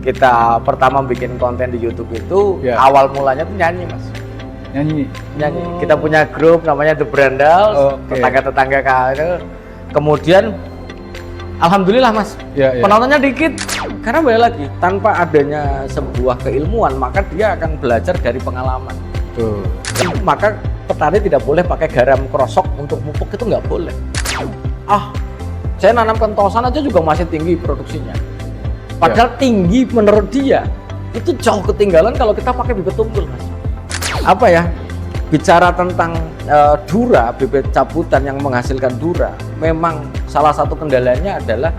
kita pertama bikin konten di YouTube itu awal mulanya tuh nyanyi, Mas. Nyanyi. Kita punya grup namanya The Brandals, tetangga-tetangga itu. Kemudian alhamdulillah, Mas, penontonnya dikit. Karena balik lagi, tanpa adanya sebuah keilmuan, maka dia akan belajar dari pengalaman. Maka petani tidak boleh pakai garam krosok untuk pupuk, itu nggak boleh. Saya nanam kentosan aja juga masih tinggi produksinya. Padahal tinggi menurut dia, itu jauh ketinggalan kalau kita pakai bibit unggul, Mas. Bicara tentang dura, bibit cabutan yang menghasilkan dura, memang salah satu kendalanya adalah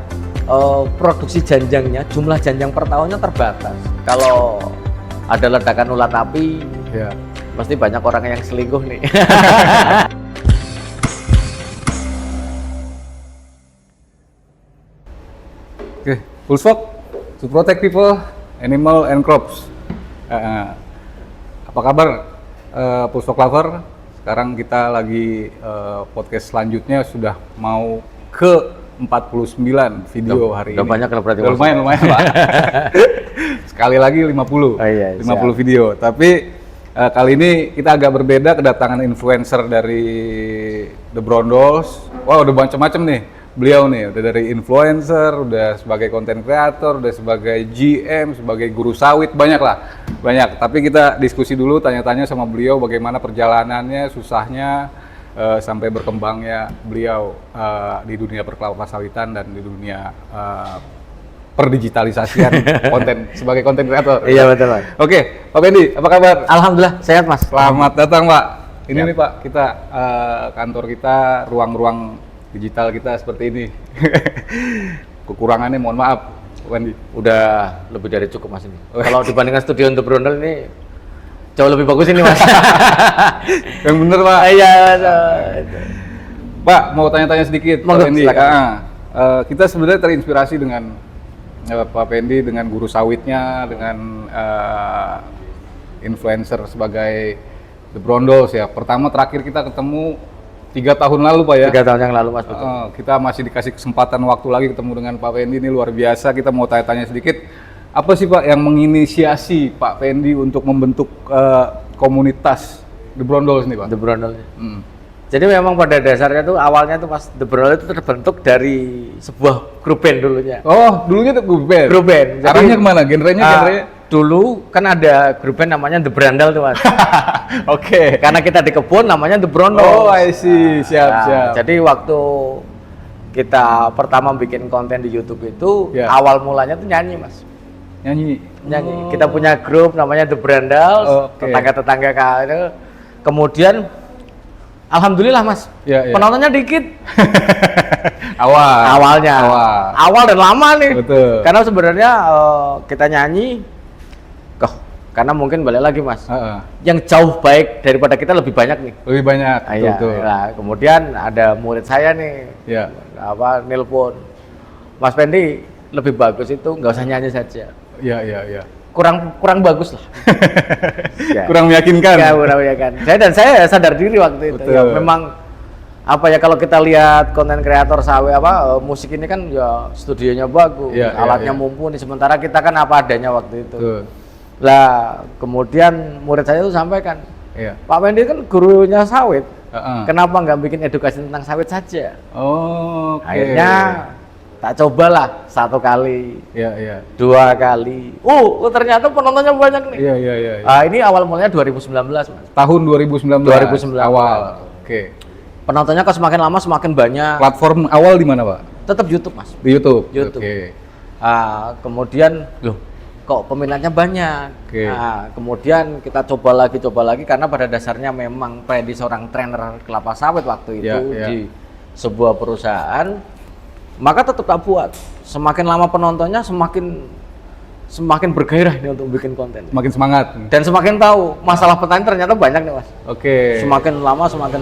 produksi janjangnya, jumlah janjang per tahunnya terbatas. Kalau ada ledakan ulat api, pasti banyak orang yang selingkuh nih. Full Stock to protect people, animal and crops. Apa kabar Full Stock lover? Sekarang kita lagi podcast selanjutnya sudah mau ke 49 video hari ini. Udah banyak berarti. Lumayan Pak. Sekali lagi 50. 50 video. Tapi kali ini kita agak berbeda, kedatangan influencer dari The Brandals. Wah, udah macam-macam nih. Beliau nih udah dari influencer, udah sebagai content creator, udah sebagai GM, sebagai guru sawit, banyak. Tapi kita diskusi dulu, tanya-tanya sama beliau bagaimana perjalanannya, susahnya, sampai berkembangnya beliau di dunia perkelapa sawitan dan di dunia perdigitalisasian konten sebagai content creator. Iya betul, Pak. Oke, Pak Pendi, apa kabar? Alhamdulillah sehat, Mas. Selamat datang, Pak. Ini nih Pak, kita kantor kita, ruang-ruang digital kita seperti ini. Kekurangannya mohon maaf, Wendy. Udah lebih dari cukup, Mas, ini. Kalau dibandingkan studio untuk Brandal ini jauh lebih bagus ini, Mas. Yang bener, Pak. Iya. Pak, mau tanya-tanya sedikit, Pak Pendi. Kita sebenarnya terinspirasi dengan Pak Pendi, dengan guru sawitnya, dengan influencer sebagai The Brandals ya. Pertama terakhir kita ketemu 3 tahun lalu, Pak ya. 3 tahun yang lalu, Mas, betul. Kita masih dikasih kesempatan waktu lagi ketemu dengan Pak Pendi, ini luar biasa. Kita mau tanya-tanya sedikit, apa sih Pak yang menginisiasi Pak Pendi untuk membentuk komunitas The Brandals nih, Pak? The Brandals. Jadi memang pada dasarnya tuh awalnya tuh Mas, The Brandals itu terbentuk dari sebuah grup band dulunya. Oh, dulunya tuh grup band? Grup band. Arahnya kemana? Genrenya? Dulu kan ada grup band namanya The Brandal tuh, Mas. Oke. Karena kita di kebun namanya The Brandals. Oh, I see. Siap. Jadi waktu kita pertama bikin konten di YouTube itu awal mulanya tuh nyanyi, Mas. Nyanyi. Kita punya grup namanya The Brandals, tetangga-tetangga itu. Kemudian alhamdulillah, Mas. Penontonnya dikit. Awalnya. Awal dan lama nih. Betul. Karena sebenarnya kita nyanyi karena mungkin balik lagi, Mas. Yang jauh baik daripada kita lebih banyak nih. Lebih banyak. Betul. Nah, kemudian ada murid saya nih. Nelpon. Mas Pendi, lebih bagus itu nggak usah nyanyi saja. Iya. Kurang bagus lah. Kurang meyakinkan. Kurang meyakinkan. Saya sadar diri waktu itu. Ya, memang kalau kita lihat konten kreator musik ini kan ya studionya bagus, alatnya mumpuni, sementara kita kan apa adanya waktu itu. Lah kemudian murid saya itu sampaikan, Pak Pendi kan gurunya sawit, kenapa nggak bikin edukasi tentang sawit saja? Akhirnya tak cobalah 1 kali, 2 kali. Ternyata penontonnya banyak nih. Ini awal mulanya 2019, Mas. Tahun 2019. Awal. Penontonnya kok semakin lama semakin banyak. Platform awal di mana, Pak? Tetap YouTube, Mas. Di YouTube. Kemudian kok peminatnya banyak. Kemudian kita coba lagi karena pada dasarnya memang Pendi seorang trainer kelapa sawit waktu itu di sebuah perusahaan. Maka tetap tak buat. Semakin lama penontonnya semakin bergairah nih untuk bikin konten. Semakin semangat. Dan semakin tahu masalah petani ternyata banyak nih, Mas. Semakin lama semakin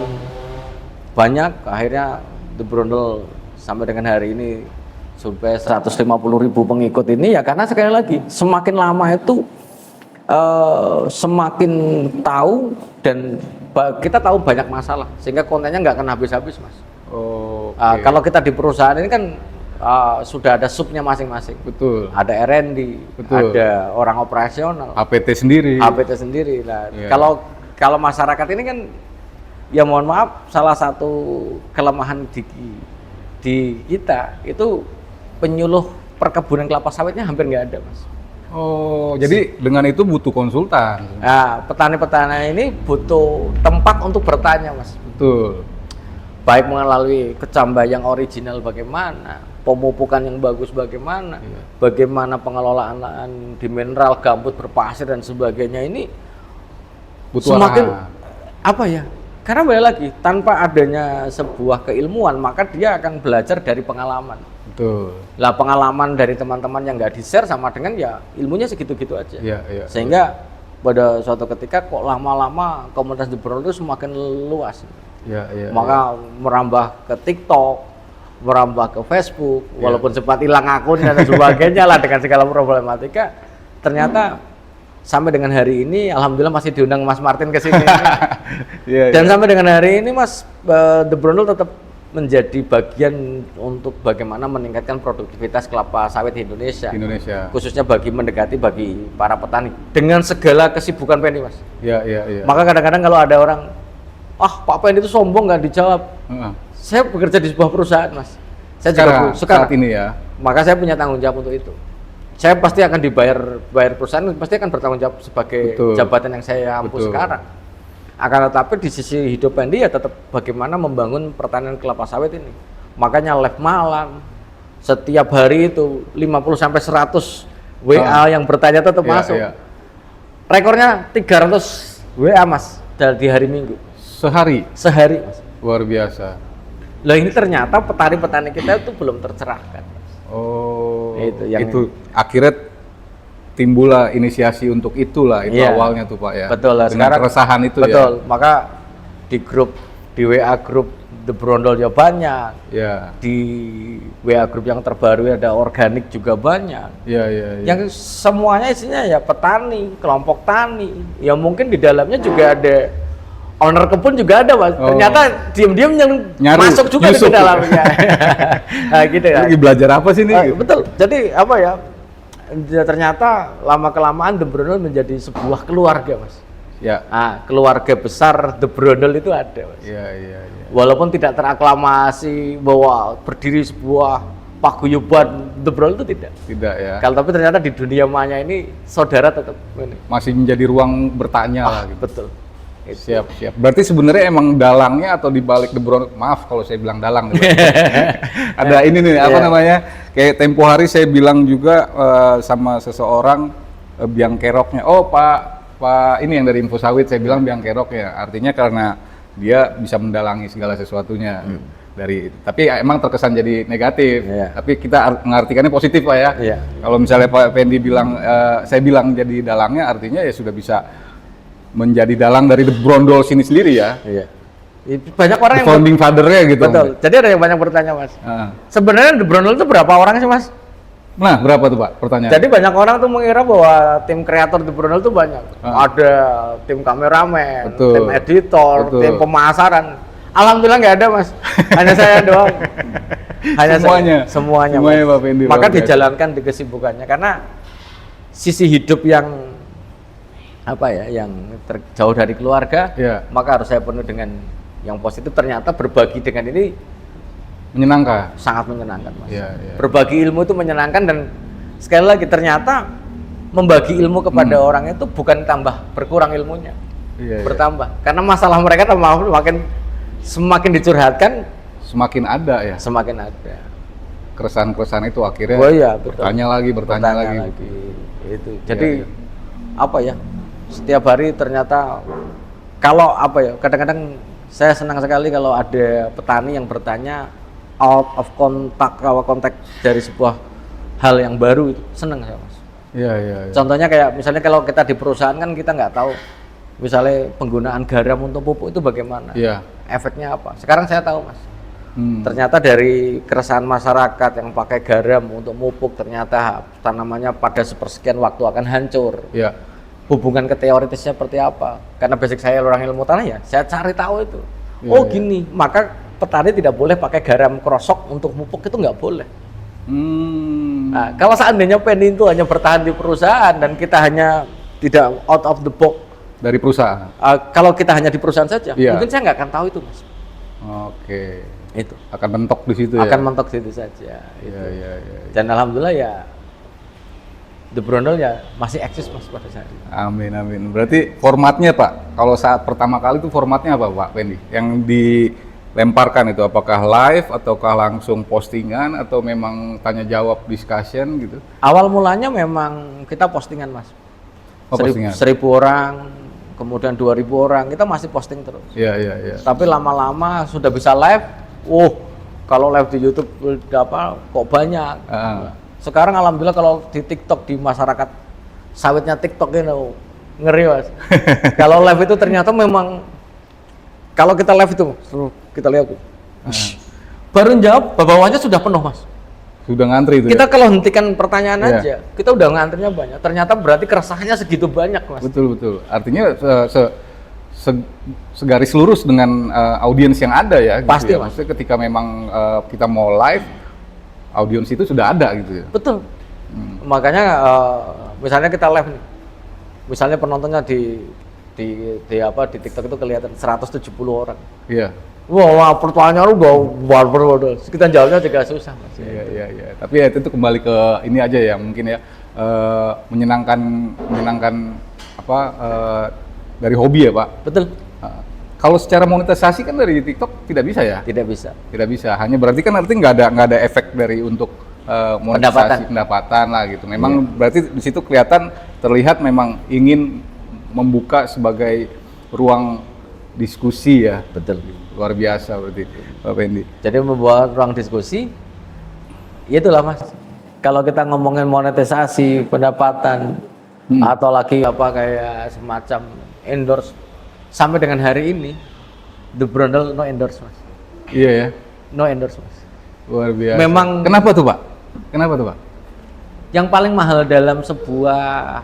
banyak, akhirnya The Brandals sampai dengan hari ini sampai 150.000 pengikut ini ya karena sekali lagi semakin lama itu semakin tahu dan kita tahu banyak masalah sehingga kontennya nggak akan habis-habis, Mas. Kalau kita di perusahaan ini kan sudah ada subnya masing-masing. Betul. Ada R&D, betul. Ada orang operasional. APT sendiri. Nah, kalau masyarakat ini kan, ya mohon maaf, salah satu kelemahan di kita itu penyuluh perkebunan kelapa sawitnya hampir nggak ada, Mas. Oh, jadi dengan itu butuh konsultan. Nah, petani-petani ini butuh tempat untuk bertanya, Mas. Betul. Baik melalui kecambah yang original bagaimana, pemupukan yang bagus bagaimana, bagaimana pengelolaan lahan di mineral, gambut, berpasir dan sebagainya ini butuh semakin apa ya? Karena balik lagi, tanpa adanya sebuah keilmuan, maka dia akan belajar dari pengalaman. Betul. Lah pengalaman dari teman-teman yang nggak di-share sama dengan ya ilmunya segitu-gitu aja. Sehingga pada suatu ketika kok lama-lama komunitas The Brondol itu semakin luas. Maka merambah ke TikTok, merambah ke Facebook, walaupun sempat hilang akun dan sebagainya lah dengan segala problematika. Ternyata sampai dengan hari ini, alhamdulillah masih diundang Mas Martin ke sini. Dan sampai dengan hari ini, Mas, The Brondol tetap menjadi bagian untuk bagaimana meningkatkan produktivitas kelapa sawit di Indonesia. Khususnya mendekati bagi para petani dengan segala kesibukan Pendi, Mas. Maka kadang-kadang kalau ada orang, Pak Pendi itu sombong nggak dijawab. Saya bekerja di sebuah perusahaan, Mas. Saya juga saat ini ya. Maka saya punya tanggung jawab untuk itu. Saya pasti akan bayar perusahaan, pasti akan bertanggung jawab sebagai jabatan yang saya ampu sekarang. Akan tetapi di sisi hidup Pendi ya tetap bagaimana membangun pertanian kelapa sawit ini. Makanya live malam, setiap hari itu 50-100 WA yang bertanya tetap masuk. Rekornya 300 WA, Mas, di hari Minggu. Sehari, Mas. Luar biasa. Lah ini ternyata petani-petani kita itu belum tercerahkan. Oh, itu akhirnya timbullah inisiasi untuk itulah, itu awalnya tuh Pak ya. Betul lah. Dengan keresahan itu ya. Betul. Maka di WA grup The Brondol ya banyak. Di WA grup yang terbaru ada organik juga banyak. Yang semuanya isinya ya petani, kelompok tani. Ya mungkin di dalamnya juga ada owner kebun juga ada, Mas. Ternyata diam-diam yang masuk juga di dalamnya. Nah, gitu ya. Lagi belajar apa sih nih? Betul. Jadi apa ya? Ternyata lama-kelamaan The Brondol menjadi sebuah keluarga, Mas. Keluarga besar The Brondol itu ada, Mas. Walaupun tidak teraklamasi bahwa berdiri sebuah paguyuban The Brondol itu tidak. Kalau tapi ternyata di dunia maya ini saudara tetap ini. Masih menjadi ruang bertanya lah. Gitu. Betul. Siap. Berarti sebenarnya emang dalangnya atau dibalik The Brondol, maaf kalau saya bilang dalang. Ada ini nih, apa namanya? Kayak tempo hari saya bilang juga sama seseorang biang keroknya. Oh Pak ini yang dari Info Sawit, saya bilang biang keroknya. Artinya karena dia bisa mendalangi segala sesuatunya. Tapi emang terkesan jadi negatif. Tapi kita mengartikannya positif Pak ya. Kalau misalnya Pak Pendi bilang, saya bilang jadi dalangnya, artinya ya sudah bisa menjadi dalang dari The Brondol sini sendiri ya. Banyak orang yang founding father-nya gitu. Betul. Jadi ada yang banyak bertanya, Mas. Sebenarnya The Brondol itu berapa orang sih, Mas? Nah, berapa tuh Pak pertanyaan? Jadi banyak orang tuh mengira bahwa tim kreator The Brondol itu banyak. Ada tim kameramen, tim editor, tim pemasaran. Alhamdulillah nggak ada, Mas. Hanya saya doang. Semuanya Pak Pendi. Maka dijalankan di kesibukannya karena sisi hidup yang jauh dari keluarga, maka harus saya penuh dengan yang positif. Ternyata berbagi dengan ini menyenangkan, sangat menyenangkan, Mas. Berbagi ilmu itu menyenangkan, dan sekali lagi ternyata membagi ilmu kepada orang itu bukan tambah berkurang ilmunya, bertambah. Karena masalah mereka semakin dicurhatkan, semakin ada. Keresahan itu akhirnya bertanya lagi. Itu. Jadi setiap hari ternyata kalau kadang-kadang saya senang sekali kalau ada petani yang bertanya out of contact dari sebuah hal yang baru, itu senang saya, Mas. Contohnya kayak misalnya kalau kita di perusahaan kan kita nggak tahu misalnya penggunaan garam untuk pupuk itu bagaimana, efeknya apa. Sekarang saya tahu, Mas. Ternyata dari keresahan masyarakat yang pakai garam untuk pupuk, ternyata tanamannya pada sepersekian waktu akan hancur. Hubungan ke teoritisnya seperti apa? Karena basic saya orang ilmu tanah ya, saya cari tahu itu. Gini, maka petani tidak boleh pakai garam krosok untuk pupuk, itu nggak boleh. Nah, kalau seandainya Pendi itu hanya bertahan di perusahaan dan kita hanya tidak out of the box dari perusahaan. Kalau kita hanya di perusahaan saja, mungkin saya nggak akan tahu itu, Mas. Oke. Itu akan mentok di situ akan mentok di situ saja. Iya. Dan alhamdulillah ya The Brondol ya masih eksis, Mas, pada saat itu. Amin. Berarti formatnya, Pak, kalau saat pertama kali itu formatnya apa, Pak Pendi? Yang dilemparkan itu apakah live ataukah langsung postingan atau memang tanya jawab discussion gitu? Awal mulanya memang kita postingan, Mas. 1.000 orang, kemudian 2.000 orang, kita masih posting terus. Iya. Tapi lama-lama sudah bisa live. Kalau live di YouTube kok banyak. Sekarang alhamdulillah kalau di TikTok, di masyarakat sawitnya TikTok ini ngeri, Mas. Kalau live itu ternyata memang kalau kita live itu kita lihat baru jawab bawahnya sudah penuh, Mas. Sudah ngantri itu. Kita kalau hentikan pertanyaan aja, kita udah ngantrinya banyak. Ternyata berarti keresahannya segitu banyak, Mas. Betul. Artinya segaris lurus dengan audiens yang ada ya. Pasti, gitu ya. Mas. Maksudnya ketika memang kita mau live, audiens itu sudah ada gitu ya. Betul. Makanya misalnya kita live nih, misalnya penontonnya di TikTok itu kelihatan 170 orang. Iya. Wah, pertanyaan lu barbar. Kita jawabnya juga susah, Mas. Iya. Tapi ya itu kembali ke ini aja ya, mungkin ya menyenangkan dari hobi ya, Pak. Betul. Kalau secara monetisasi kan dari TikTok tidak bisa ya? Tidak bisa. Hanya berarti kan artinya nggak ada efek dari untuk monetisasi pendapatan lah gitu. Memang berarti di situ kelihatan terlihat memang ingin membuka sebagai ruang diskusi ya. Betul. Luar biasa berarti, Pak Pendi. Jadi membuat ruang diskusi, itulah, Mas. Kalau kita ngomongin monetisasi pendapatan atau lagi kayak semacam endorse, sampai dengan hari ini The Brondol no endorse, Mas. Iya ya. No endorse, Mas. Luar biasa. Memang. Kenapa tuh, Pak? Yang paling mahal dalam sebuah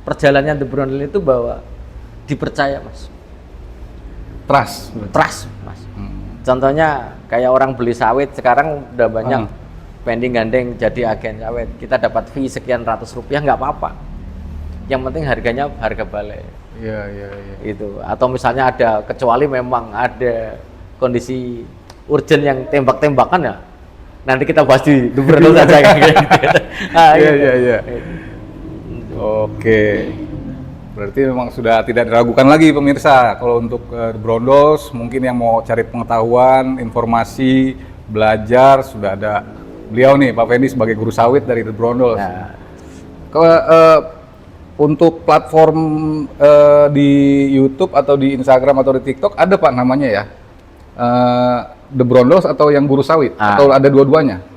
perjalanan The Brondol itu bahwa dipercaya, Mas. Trust, Mas. Contohnya kayak orang beli sawit sekarang udah banyak Pendi gandeng jadi agen sawit. Kita dapat fee sekian ratus rupiah nggak apa-apa. Yang penting harganya harga balai. Iya. Itu. Atau misalnya kecuali memang ada kondisi urgent yang tembak-tembakan ya. Nanti kita bahas di The Brondol saja kayak gitu. Iya. Oke. Berarti memang sudah tidak diragukan lagi pemirsa kalau untuk The Brondols mungkin yang mau cari pengetahuan, informasi, belajar sudah ada beliau nih Pak Pendi sebagai guru sawit dari The Brondols. Nah. Untuk platform di YouTube atau di Instagram atau di TikTok ada, Pak, namanya ya The Brondols atau yang guru sawit atau ada dua-duanya?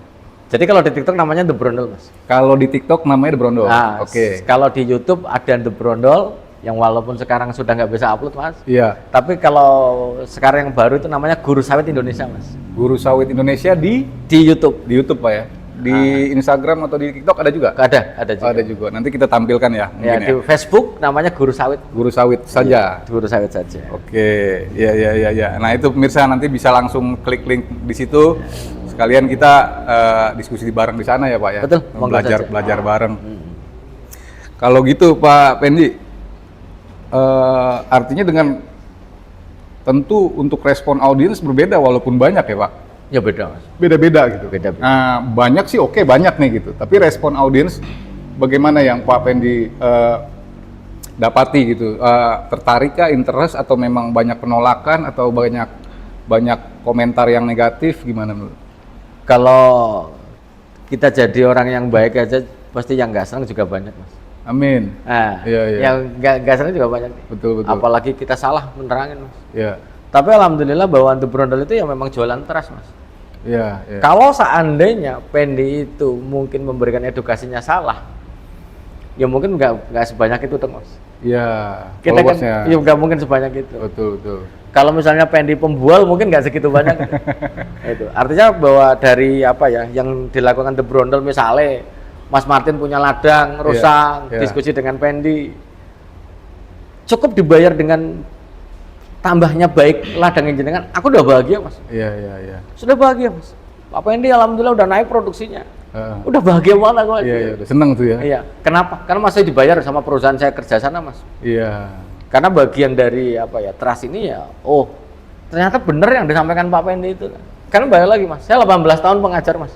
Jadi kalau di TikTok namanya The Brondol, Mas. Kalau di TikTok namanya The Brondol. Oke. Kalau di YouTube ada The Brondol yang walaupun sekarang sudah nggak bisa upload, Mas. Iya. Tapi kalau sekarang yang baru itu namanya Guru Sawit Indonesia, Mas. Guru Sawit Indonesia di YouTube. Di YouTube, Pak ya. Di Instagram atau di TikTok ada juga? Ada juga. Ada juga. Nanti kita tampilkan ya. Di Facebook namanya Guru Sawit. Guru Sawit saja. Guru Sawit saja. Oke. Iya. Nah itu pemirsa nanti bisa langsung klik link di situ. Sekalian kita diskusi bareng di sana ya, Pak ya. Betul. Belajar bareng. Kalau gitu Pak Pendi, artinya dengan tentu untuk respon audiens berbeda walaupun banyak ya, Pak. Ya beda, Mas. Beda-beda gitu. Beda. Nah, banyak sih banyak nih gitu. Tapi respon audiens bagaimana yang Pak Pendi dapati gitu? Tertarikkah, interest atau memang banyak penolakan atau banyak komentar yang negatif, gimana menurut? Kalau kita jadi orang yang baik aja, pasti yang nggak senang juga banyak, Mas. Amin. Nah, yang nggak senang juga banyak. Betul. Apalagi kita salah menerangin, Mas. Iya. Tapi alhamdulillah bahwa The Brondol itu ya memang jualan teras, Mas. Iya. Kalau seandainya Pendi itu mungkin memberikan edukasinya salah, ya mungkin nggak sebanyak itu, Mas. Iya. Kita kan ya nggak mungkin sebanyak itu. Betul. Kalau misalnya Pendi pembual mungkin nggak segitu banyak. Itu artinya bahwa dari yang dilakukan The Brondol, misalnya Mas Martin punya ladang rusak, diskusi dengan Pendi, cukup dibayar dengan tambahnya baik ladang jenengan, aku udah bahagia, Mas. Iya. Sudah bahagia, Mas. Pak Pendi alhamdulillah udah naik produksinya. Udah bahagia banget aku. Iya, udah seneng tuh ya. Iya. Kenapa? Karena masih dibayar sama perusahaan saya kerja sana, Mas. Iya. Karena bagian dari trust ini ya, ternyata bener yang disampaikan Pak Pendi itu. Karena balik lagi, Mas, saya 18 tahun pengajar, Mas.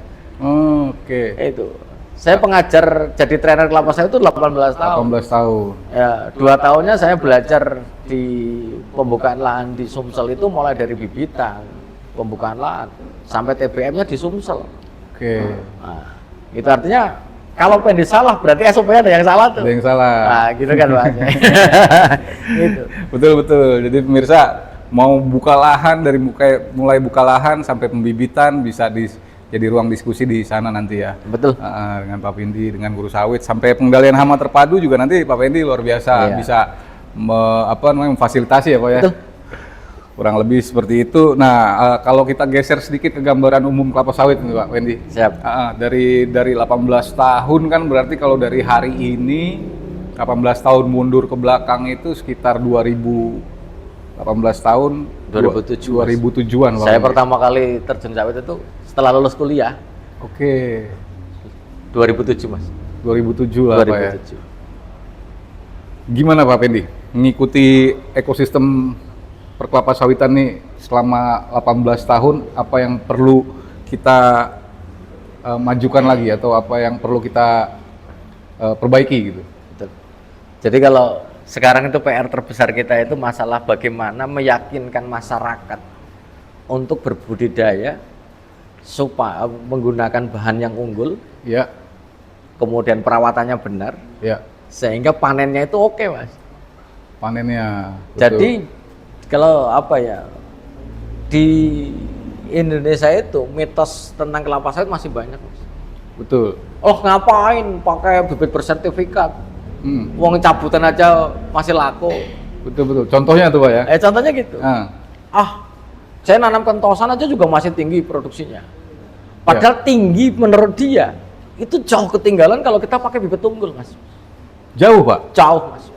Oke. Itu. Saya pengajar jadi trainer kelapa sawit itu 18 tahun. 18 tahun. Ya, 2 tahunnya saya belajar di pembukaan lahan di Sumsel itu mulai dari bibitan, pembukaan lahan, sampai TBM-nya di Sumsel. Oke. Nah, itu artinya kalau Pendi salah berarti SOP-nya ada yang salah tuh. Ada yang salah. Nah, gitu kan Pak. Gitu. Betul. Jadi pemirsa mau buka lahan dari mulai buka lahan sampai pembibitan bisa jadi ruang diskusi di sana nanti ya. Betul. Dengan Pak Pendi, dengan guru sawit sampai pengendalian hama terpadu juga nanti Pak Pendi luar biasa bisa memfasilitasi ya Pak ya. Betul. Kurang lebih seperti itu. Nah, kalau kita geser sedikit ke gambaran umum kelapa sawit nih Pak Pendi. Siap. Dari 18 tahun kan berarti kalau dari hari ini 18 tahun mundur ke belakang itu sekitar 18 tahun 2007-an. Saya pertama kali terjun sawit itu setelah lulus kuliah. Oke. 2007 Mas. 2007 lah 2007. Pak ya. Gimana Pak Pendi mengikuti ekosistem perkelapa sawitan nih selama 18 tahun, apa yang perlu kita majukan lagi atau apa yang perlu kita perbaiki gitu? Betul. Jadi kalau sekarang itu PR terbesar kita itu masalah bagaimana meyakinkan masyarakat untuk berbudidaya supaya menggunakan bahan yang unggul, ya. Kemudian perawatannya benar, ya. Sehingga panennya itu oke, Mas. Panennya. Betul. Jadi kalau di Indonesia itu mitos tentang kelapa sawit masih banyak, Mas. Betul. Oh ngapain pakai bibit bersertifikat? Uang cabutan aja masih laku. Betul. Contohnya tuh Pak ya? Contohnya gitu. Saya nanam kentosan aja juga masih tinggi produksinya. Padahal tinggi menurut dia itu jauh ketinggalan kalau kita pakai bibit unggul, Mas. Jauh Pak? Jauh, Mas.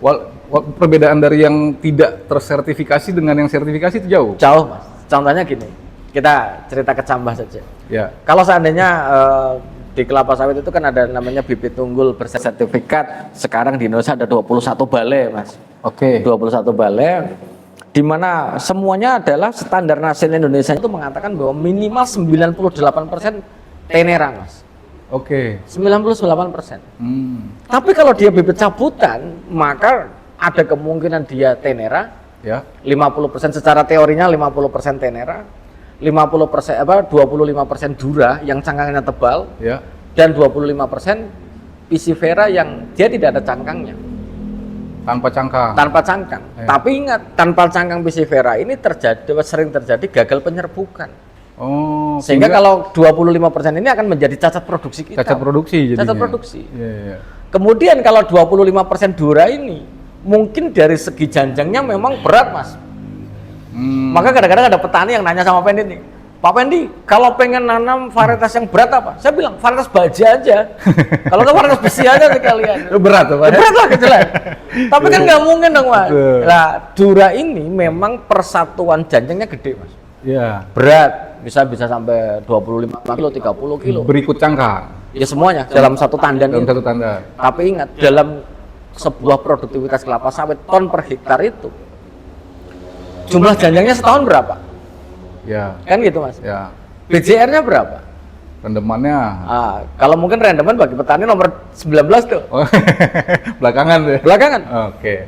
Perbedaan dari yang tidak tersertifikasi dengan yang sertifikasi itu jauh? Jauh, Mas. Contohnya gini, kita cerita kecambah saja. Ya. Kalau seandainya di kelapa sawit itu kan ada namanya bibit unggul bersertifikat. Sekarang di Indonesia ada 21 balai, Mas. Oke. 21 balai, di mana semuanya adalah standar nasional Indonesia itu mengatakan bahwa minimal 98% tenera, Mas. Oke. 98%. Tapi kalau dia bibit cabutan, maka ada kemungkinan dia tenera. Ya. 50% secara teorinya 50% tenera, 25% dura yang cangkangnya tebal, ya. Dan 25% pisifera yang dia tidak ada cangkangnya. Tanpa cangkang. Tanpa cangkang. Ya. Tapi ingat, tanpa cangkang pisifera ini sering terjadi gagal penyerbukan. Sehingga kalau 25% ini akan menjadi cacat produksi kita. Cacat produksi jadinya. Cacat produksi. Ya. Kemudian kalau 25% dura ini mungkin dari segi janjangnya memang berat, Mas. Maka kadang-kadang ada petani yang nanya sama Pendi nih, Pak Pendi, kalau pengen nanam varietas yang berat apa? Saya bilang varietas baja aja. Kalau nggak varietas besi aja sekalian. Berat tuh Pak. Berat lah kejelas. Tapi kan nggak mungkin dong, Mas. Nah, dura ini memang persatuan janjangnya gede, Mas. Iya. Berat, bisa sampai 25 kilo, 30 kilo. Berikut cangkang. Ya semuanya dalam satu tandan. Dalam satu tandan. Tapi ingat, dalam sebuah produktivitas kelapa sawit ton per hektar itu jumlah janjangnya setahun berapa? Ya. Kan gitu, Mas. Ya. BJR-nya berapa? Rendemannya. Kalau mungkin rendeman bagi petani nomor 19 tuh. Belakangan tuh. Belakangan. Oke.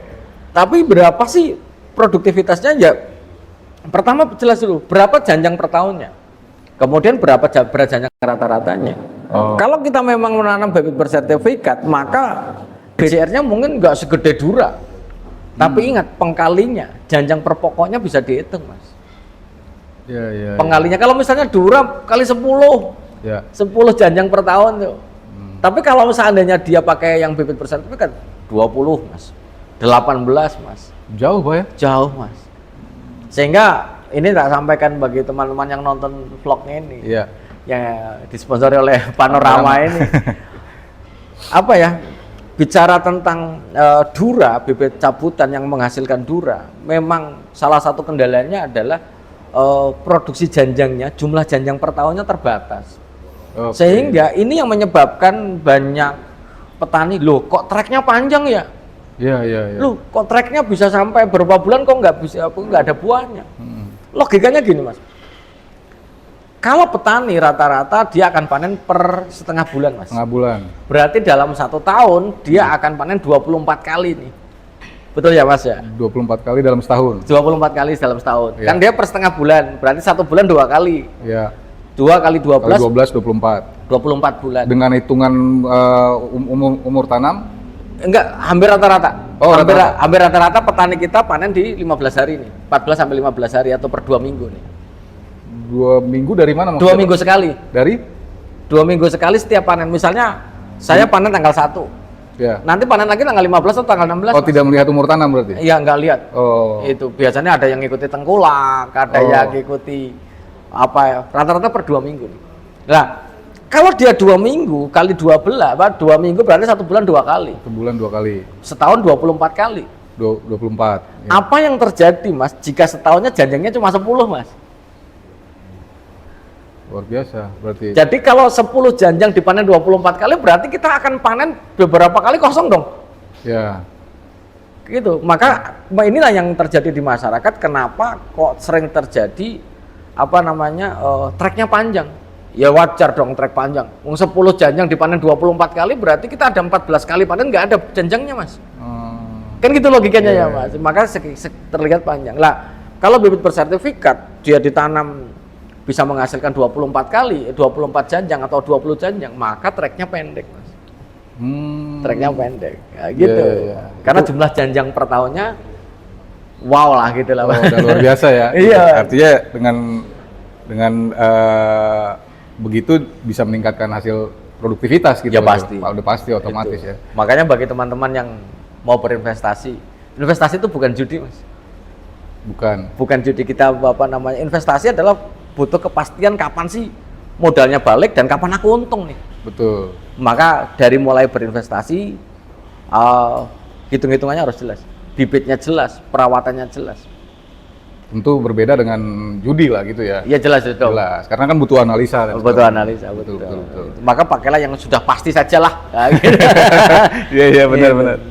Tapi berapa sih produktivitasnya? Ya pertama jelas dulu berapa janjang per tahunnya. Kemudian berapa janjang rata-ratanya. Kalau kita memang menanam bibit bersertifikat, maka BCR-nya mungkin nggak segede dura. Tapi ingat, pengkalinya, janjang per pokoknya bisa dihitung, Mas. Ya. Pengkalinya, kalau misalnya dura kali 10, 10 janjang per tahun tuh. Tapi kalau seandainya dia pakai yang bibit bersertifikat, 20, Mas. 18, Mas. Jauh, Pak ya? Jauh, Mas. Sehingga ini tak sampaikan bagi teman-teman yang nonton vlognya ini. Iya. Yang disponsori oleh Panorama ini. Apa ya? Bicara tentang dura, bibit cabutan yang menghasilkan dura, memang salah satu kendalanya adalah produksi janjangnya, jumlah janjang per tahunnya terbatas. Sehingga ini yang menyebabkan banyak petani, loh kok treknya panjang ya? Iya. Loh kok treknya bisa sampai berapa bulan kok nggak ada buahnya? Logikanya gini Mas. Kalau petani rata-rata dia akan panen per setengah bulan Mas. Setengah bulan. Berarti dalam 1 tahun dia akan panen 24 kali nih. Betul ya Mas ya? 24 kali dalam setahun. 24 kali dalam setahun. Ya. Kan dia per setengah bulan, berarti 1 bulan 2 kali. Iya. 2 kali 12. Kali 12 24. 24 bulan. Dengan hitungan umur tanam? Enggak, hampir rata-rata. Oh, hampir rata-rata petani kita panen di 15 hari nih. 14 sampai 15 hari atau per 2 minggu nih. 2 minggu dari mana maksudnya? 2 minggu sekali. Dari? 2 minggu sekali setiap panen. Misalnya saya panen tanggal 1. Ya. Nanti panen lagi tanggal 15 atau tanggal 16. Oh, tidak melihat umur tanam berarti? Iya, enggak lihat. Oh. Itu biasanya ada yang ngikuti tengkulak, ada yang ngikuti apa ya, rata-rata per 2 minggu. Nah, kalau dia 2 minggu kali 12, 2 minggu berarti 1 bulan 2 kali. 1 bulan 2 kali. Setahun 24 kali. 24. Ya. Apa yang terjadi Mas jika setahunnya janjangnya cuma 10 Mas? Luar biasa berarti. Jadi kalau 10 janjang dipanen 24 kali berarti kita akan panen beberapa kali kosong dong. Ya. Gitu. Maka inilah yang terjadi di masyarakat, kenapa kok sering terjadi apa namanya treknya panjang. Ya wajar dong trek panjang. 10 janjang dipanen 24 kali berarti kita ada 14 kali panen nggak ada janjangnya Mas. Kan gitu logikanya ya Mas. Maka terlihat panjang. Lah, kalau bibit bersertifikat dia ditanam bisa menghasilkan 24 kali, 24 janjang atau 20 janjang, maka treknya pendek Mas. Treknya pendek, ya, gitu. Yeah. Karena jumlah janjang per tahunnya, wow lah gitu lah. Udah luar biasa ya. Iya. Artinya dengan begitu bisa meningkatkan hasil produktivitas gitu. Ya pasti. Udah pasti otomatis gitu. Ya. Makanya bagi teman-teman yang mau berinvestasi, investasi itu bukan judi Mas. Bukan judi. Kita investasi adalah butuh kepastian kapan sih modalnya balik dan kapan aku untung nih. Betul. Maka dari mulai berinvestasi, hitung-hitungannya harus jelas, bibitnya jelas, perawatannya jelas. Tentu berbeda dengan judi lah gitu ya. Iya jelas itu. Jelas, karena kan butuh analisa. Butuh analisa, betul. Maka pakailah yang sudah pasti sajalah. Iya benar.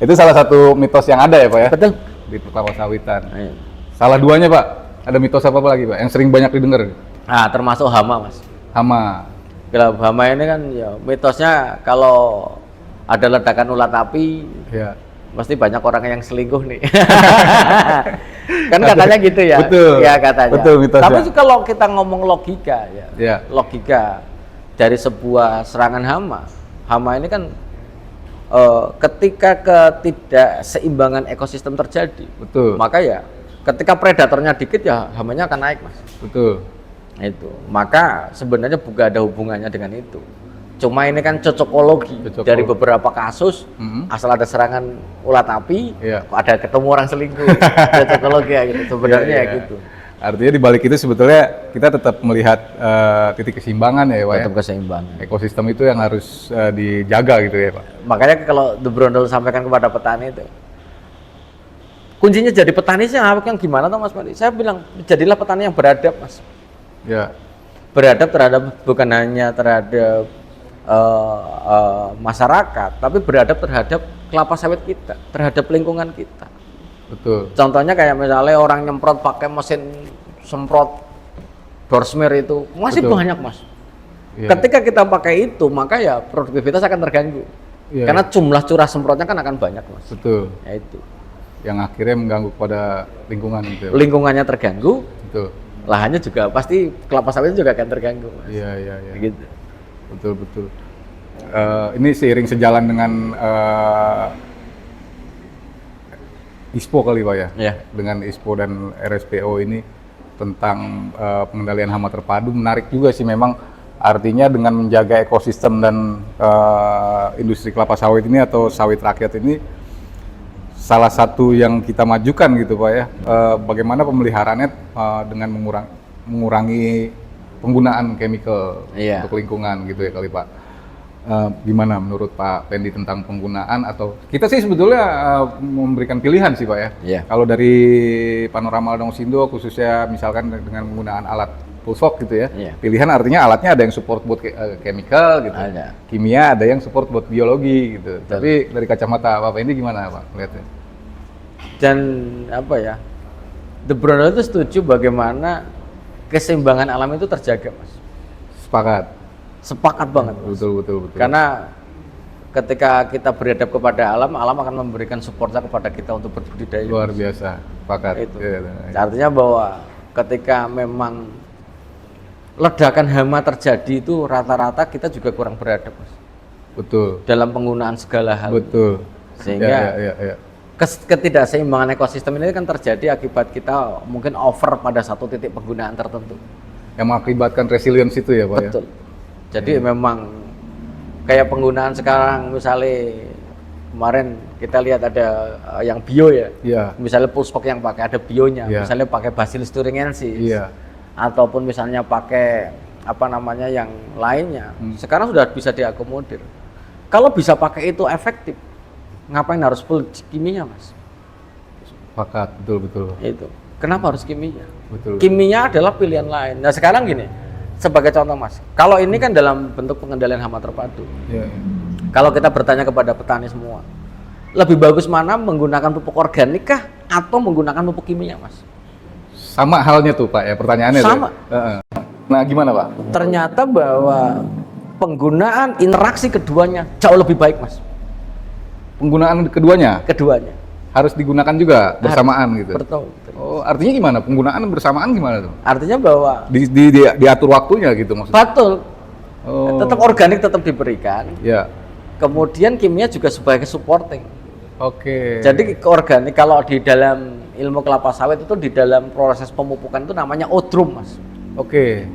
Itu salah satu mitos yang ada ya Pak ya. Betul. Di kelapa sawitan. Salah duanya Pak. Ada mitos apa lagi Pak yang sering banyak didengar? Nah, termasuk hama Mas. Hama. Kalau hama ini kan ya mitosnya kalau ada ledakan ulat api, ya pasti banyak orang yang selingkuh nih. Kan katanya gitu ya. Betul. Ya katanya. Betul mitosnya. Tapi kalau kita ngomong logika ya. Logika dari sebuah serangan hama ini kan ketika ketidakseimbangan ekosistem terjadi. Betul. Maka ya ketika predatornya dikit ya hamanya akan naik Mas. Betul. Itu. Maka sebenarnya bukan ada hubungannya dengan itu. Cuma ini kan cocokologi. Dari beberapa kasus asal ada serangan ulat api, kok ada ketemu orang selingkuh. Cocokologi ya gitu. Sebenarnya ya gitu. Artinya di balik itu sebetulnya kita tetap melihat titik keseimbangan ya Pak. Tetap keseimbangan. Ekosistem itu yang harus dijaga gitu ya Pak. Makanya kalau The Brondol sampaikan kepada petani itu, kuncinya jadi petani sih yang gimana tuh Mas Madi? Saya bilang jadilah petani yang beradab Mas. Ya. Beradab terhadap bukan hanya terhadap masyarakat, tapi beradab terhadap kelapa sawit kita, terhadap lingkungan kita. Betul. Contohnya kayak misalnya orang nyemprot pakai mesin semprot dorsmer itu masih banyak Mas. Ya. Ketika kita pakai itu maka ya produktivitas akan terganggu. Ya. Karena jumlah curah semprotnya kan akan banyak Mas. Betul. Ya itu. Yang akhirnya mengganggu pada lingkungan gitu. Lingkungannya terganggu, betul. Lahannya juga pasti kelapa sawitnya juga akan terganggu. Iya. Gitu. Betul. Ini seiring sejalan dengan ISPO kali Pak ya? Iya. Dengan ISPO dan RSPO ini tentang pengendalian hama terpadu menarik juga sih memang. Artinya dengan menjaga ekosistem dan industri kelapa sawit ini atau sawit rakyat ini salah satu yang kita majukan gitu Pak ya, bagaimana pemeliharaannya dengan mengurangi penggunaan chemical untuk lingkungan gitu ya kali Pak. Gimana menurut Pak Pendi tentang penggunaan atau kita sih sebetulnya memberikan pilihan sih Pak ya. Kalau dari Panorama Ladang Sindo khususnya misalkan dengan menggunakan alat pulsok gitu ya. Pilihan artinya alatnya ada yang support buat chemical gitu. Kimia ada yang support buat biologi gitu. Betul. Tapi dari kacamata Bapak ini gimana Pak melihatnya? Dan apa ya? The Brondol itu setuju bagaimana keseimbangan alam itu terjaga, Mas. Sepakat banget, Mas. Betul. Karena ketika kita beradab kepada alam, alam akan memberikan supportnya kepada kita untuk berbudidaya. Luar biasa, sepakat. Itu. Artinya bahwa ketika memang ledakan hama terjadi itu rata-rata kita juga kurang beradab, Mas. Betul. Dalam penggunaan segala hal. Betul. Sehingga ketidakseimbangan ekosistem ini kan terjadi akibat kita mungkin over pada satu titik penggunaan tertentu. Yang mengakibatkan resilience itu ya Pak. Betul. Jadi memang kayak penggunaan sekarang misalnya kemarin kita lihat ada yang bio ya. Misalnya pulsok yang pakai ada bionya, misalnya pakai Bacillus thuringiensis. Ataupun misalnya pakai apa namanya yang lainnya. Sekarang sudah bisa diakomodir. Kalau bisa pakai itu efektif, ngapain harus full kimia, Mas? Sepakat, betul. Itu. Kenapa harus kimia? Betul. Kimia adalah pilihan lain. Nah sekarang gini, sebagai contoh Mas, kalau ini kan dalam bentuk pengendalian hama terpadu. Kalau kita bertanya kepada petani semua, lebih bagus mana menggunakan pupuk organik kah atau menggunakan pupuk kimia, Mas? Sama halnya tuh Pak ya, pertanyaannya sama. Nah gimana Pak? Ternyata bahwa penggunaan interaksi keduanya jauh lebih baik, Mas. Penggunaan keduanya? Keduanya. Harus digunakan juga bersamaan gitu? Betul. Oh, artinya gimana? Penggunaan bersamaan gimana tuh? Artinya bahwa diatur waktunya gitu maksudnya? Betul. Tetap organik tetap diberikan. Kemudian kimia juga sebagai supporting. Jadi organik kalau di dalam ilmu kelapa sawit itu di dalam proses pemupukan itu namanya odrum, Mas.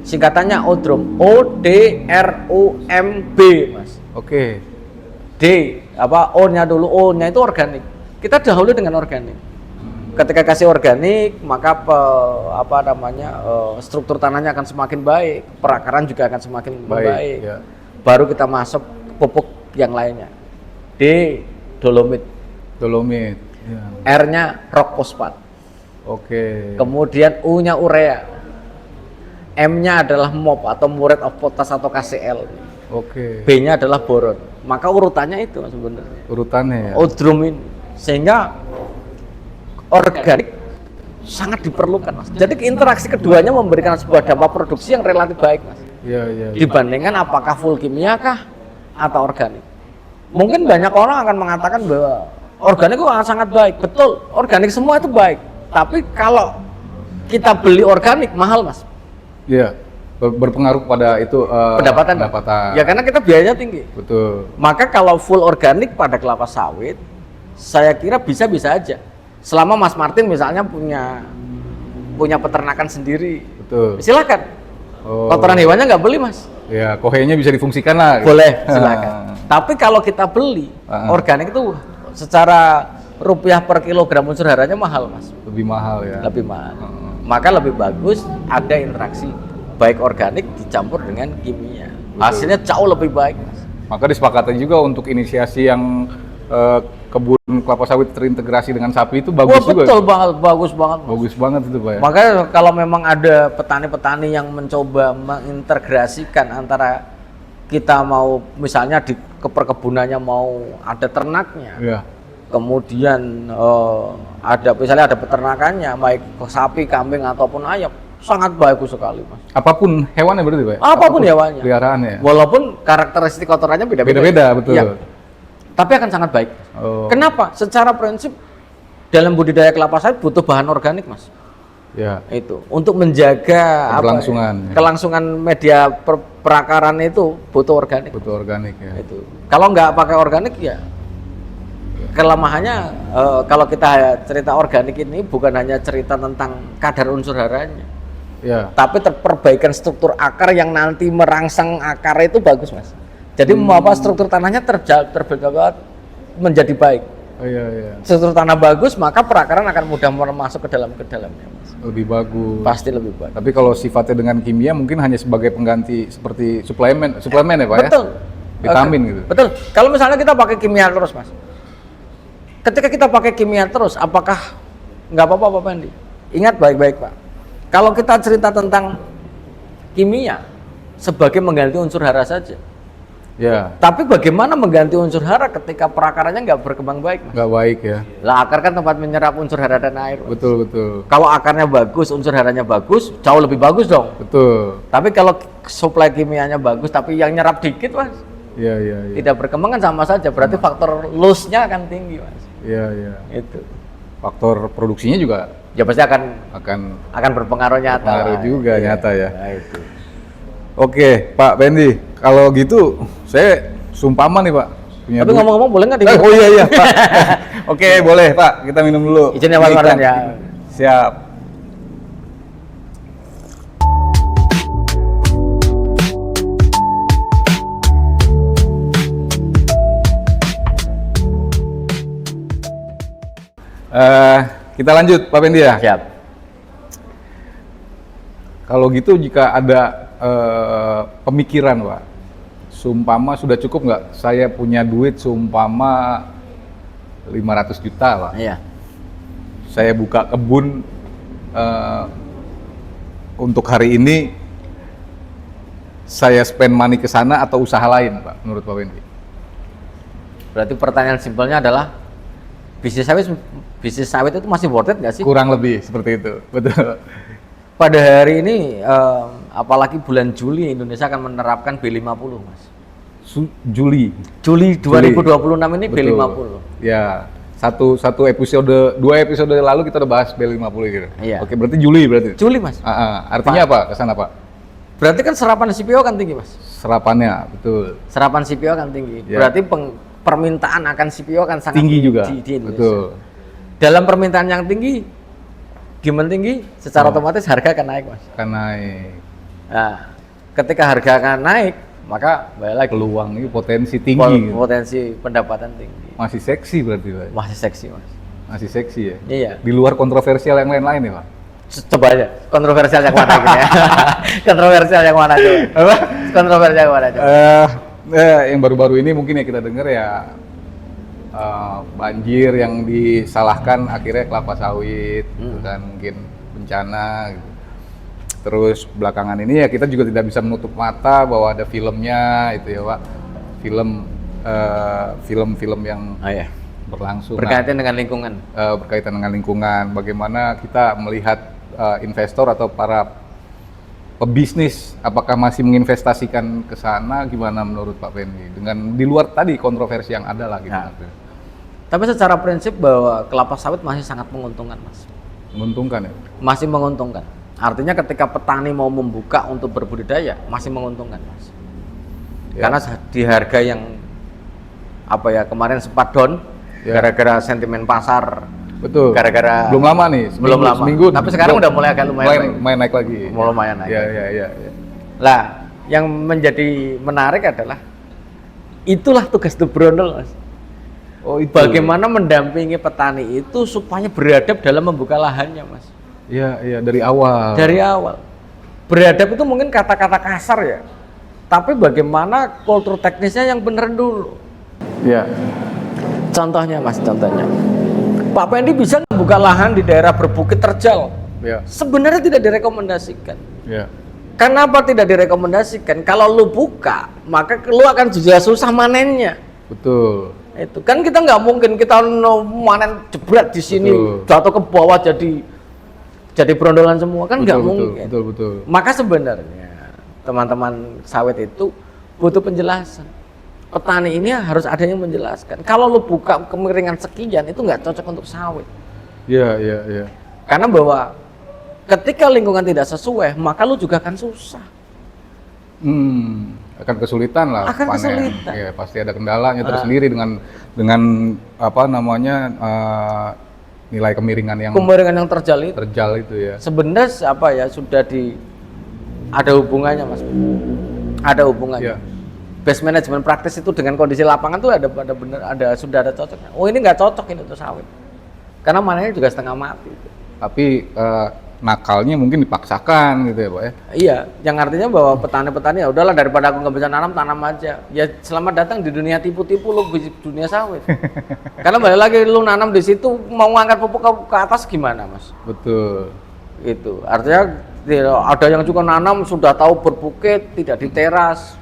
Singkatannya odrum. ODRUMB, Mas. D apa O-nya dulu, O-nya itu organik. Kita dahulu dengan organik. Ketika kasih organik, maka struktur tanahnya akan semakin baik, perakaran juga akan semakin baik. Baru kita masuk pupuk yang lainnya. D dolomit. R-nya rock fosfat. Kemudian U-nya urea. M-nya adalah MOP atau muriate of potash atau KCl. B-nya adalah boron. Maka urutannya itu sebenarnya. Urutannya ya. Odrum ini. Sehingga organik sangat diperlukan, Mas. Jadi interaksi keduanya memberikan sebuah dampak produksi yang relatif baik, Mas. Dibandingkan apakah full kimia kah atau organik. Mungkin banyak orang akan mengatakan bahwa organik itu sangat baik. Betul, organik semua itu baik. Tapi kalau kita beli organik mahal, Mas. Berpengaruh pada itu pendapatan. Ya karena kita biayanya tinggi. Betul. Maka kalau full organik pada kelapa sawit, saya kira bisa-bisa aja. Selama Mas Martin misalnya punya peternakan sendiri, silakan. Kotoran hewannya nggak beli, Mas. Kohenya bisa difungsikan lah. Boleh, silakan. Tapi kalau kita beli organik itu secara rupiah per kilogram unsur haranya mahal, Mas. Lebih mahal ya. Lebih mahal. Maka lebih bagus ada interaksi baik organik dicampur dengan kimia. Hasilnya jauh lebih baik, Mas. Maka disepakati juga untuk inisiasi yang kebun kelapa sawit terintegrasi dengan sapi itu bagus juga. Betul banget, bagus banget. Bagus banget itu Pak ya. Makanya kalau memang ada petani-petani yang mencoba mengintegrasikan antara kita mau misalnya di perkebunannya mau ada ternaknya, kemudian ada misalnya ada peternakannya baik sapi, kambing ataupun ayam, sangat bagus sekali, Mas. Apapun hewannya berarti Pak? Apapun hewannya. Peliharaannya. Walaupun karakteristik kotorannya beda-beda, betul. Tapi akan sangat baik. Kenapa? Secara prinsip dalam budidaya kelapa sawit butuh bahan organik, Mas. Itu untuk menjaga kelangsungan media perakaran itu butuh organik. Butuh organik ya. Itu. Kalau nggak pakai organik ya kelemahannya kalau kita cerita organik ini bukan hanya cerita tentang kadar unsur haranya. Tapi perbaikan struktur akar yang nanti merangsang akar itu bagus, Mas. Jadi struktur tanahnya terjaga menjadi baik. Struktur tanah bagus, maka perakaran akan mudah masuk ke dalamnya, Mas. Lebih bagus. Pasti lebih bagus. Tapi kalau sifatnya dengan kimia mungkin hanya sebagai pengganti seperti suplemen ya Pak. Betul. Vitamin gitu. Betul. Kalau misalnya kita pakai kimia terus, Mas. Ketika kita pakai kimia terus, apakah nggak apa-apa Pak Pendi? Ingat baik-baik Pak. Kalau kita cerita tentang kimia sebagai mengganti unsur hara saja. Ya. Tapi bagaimana mengganti unsur hara ketika perakaranya nggak berkembang baik? Mas? Nggak baik ya. Lah akar kan tempat menyerap unsur hara dan air. Mas. Betul betul. Kalau akarnya bagus, unsur haranya bagus, jauh lebih bagus dong. Betul. Tapi kalau suplai kimianya bagus, tapi yang nyerap dikit, Mas. Iya iya. Ya. Tidak berkembang kan sama saja. Berarti faktor loss-nya akan tinggi, Mas. Iya iya. Itu. Faktor produksinya juga ya pasti akan berpengaruh nyata. Berpengaruh juga ya, nyata ya. Nah, itu. Oke, Pak Pendi, kalau gitu saya sumpama nih Pak. Punya tapi ngomong-ngomong boleh nggak? Oh iya iya Pak. Oke boleh Pak, kita minum dulu. Izin ya Pak Wardan ya. Siap. Kita lanjut Pak Pendi ya. Siap. Kalau gitu jika ada pemikiran Pak, seumpama sudah cukup nggak saya punya duit seumpama 500 juta Pak. Iya. Saya buka kebun untuk hari ini, saya spend money ke sana atau usaha lain Pak menurut Pak Pendi? Berarti pertanyaan simpelnya adalah bisnis sawit itu masih worth it nggak sih? Kurang lebih seperti itu, betul. Pada hari ini, apalagi bulan Juli, Indonesia akan menerapkan B50, Mas. Juli 2026 ini betul. B50. Ya, dua episode lalu kita udah bahas B50 gitu. Iya. Oke, berarti Juli berarti? Juli, Mas. Artinya Pak. Apa kesana Pak? Berarti kan serapan CPO kan tinggi, Mas. Serapannya, betul. Serapan CPO kan tinggi. Ya. Berarti permintaan akan CPO kan sangat tinggi juga. Di Indonesia. Betul. Dalam permintaan yang tinggi, demand tinggi, secara otomatis harga akan naik, Mas. Akan naik. Nah, ketika harga akan naik, maka balik peluang ini potensi tinggi. Potensi pendapatan tinggi. Masih seksi berarti, Pak? Masih seksi, Mas. Masih seksi ya? Iya. Di luar kontroversial yang lain-lain ya, Pak? Coba aja, kontroversial yang mana gitu ya? Kontroversial yang mana coba? Apa? Kontroversial yang mana coba? Yang baru-baru ini mungkin ya kita dengar ya, banjir yang disalahkan akhirnya kelapa sawit, dan mungkin bencana gitu. Terus belakangan ini ya kita juga tidak bisa menutup mata bahwa ada filmnya itu ya Pak, film-film yang berlangsung berkaitan dengan lingkungan. Berkaitan dengan lingkungan, bagaimana kita melihat investor atau para pebisnis apakah masih menginvestasikan ke sana, gimana menurut Pak Pendi dengan di luar tadi kontroversi yang ada lah gitu. Nah, tapi secara prinsip bahwa kelapa sawit masih sangat menguntungkan, Mas. Menguntungkan ya? Masih menguntungkan. Artinya ketika petani mau membuka untuk berbudidaya masih menguntungkan, Mas. Ya. Karena di harga yang kemarin sempat down gara-gara sentimen pasar. Betul. Gara-gara belum lama nih, belum lama. Seminggu. Tapi sekarang udah mulai agak lumayan naik lagi. Lumayan naik. Iya. Lah, yang menjadi menarik adalah itulah tugas The Brondol, Mas. Oh, itu. Bagaimana mendampingi petani itu supaya beradab dalam membuka lahannya, Mas. Iya, dari awal. Dari awal. Beradab itu mungkin kata-kata kasar ya. Tapi bagaimana kultur teknisnya yang benar dulu. Iya. Contohnya, Mas, Pak Pendi bisa membuka lahan di daerah berbukit terjal. Ya. Sebenarnya tidak direkomendasikan. Ya. Kenapa tidak direkomendasikan? Kalau lu buka, maka lu akan juga susah manennya. Betul. Itu kan kita nggak mungkin kita manen jebret di sini, jatuh ke bawah jadi brondolan semua kan nggak mungkin. Betul. Maka sebenarnya teman-teman sawit itu butuh penjelasan. Petani ini harus ada yang menjelaskan. Kalau lu buka kemiringan sekian itu nggak cocok untuk sawit. Iya. Karena bahwa ketika lingkungan tidak sesuai, maka lu juga akan susah. Akan kesulitan lah. Akan panen. kesulitan. Ya, pasti ada kendalanya tersendiri dengan nilai kemiringan yang terjal itu ya. Sebenarnya sudah ada hubungannya, Mas. Ada hubungannya. Ya. Base management praktis itu dengan kondisi lapangan tuh sudah ada cocoknya. Oh, ini nggak cocok ini untuk sawit. Karena manennya juga setengah mati. Tapi nakalnya mungkin dipaksakan gitu ya, Pak ya. Iya, yang artinya bahwa petani-petani ya udahlah daripada aku nggak bisa tanam aja. Ya selamat datang di dunia tipu-tipu lu di dunia sawit. Karena balik lagi lu nanam di situ mau ngangkat pupuk ke atas gimana, Mas? Betul. Itu artinya ada yang juga nanam sudah tahu berbukit tidak di teras.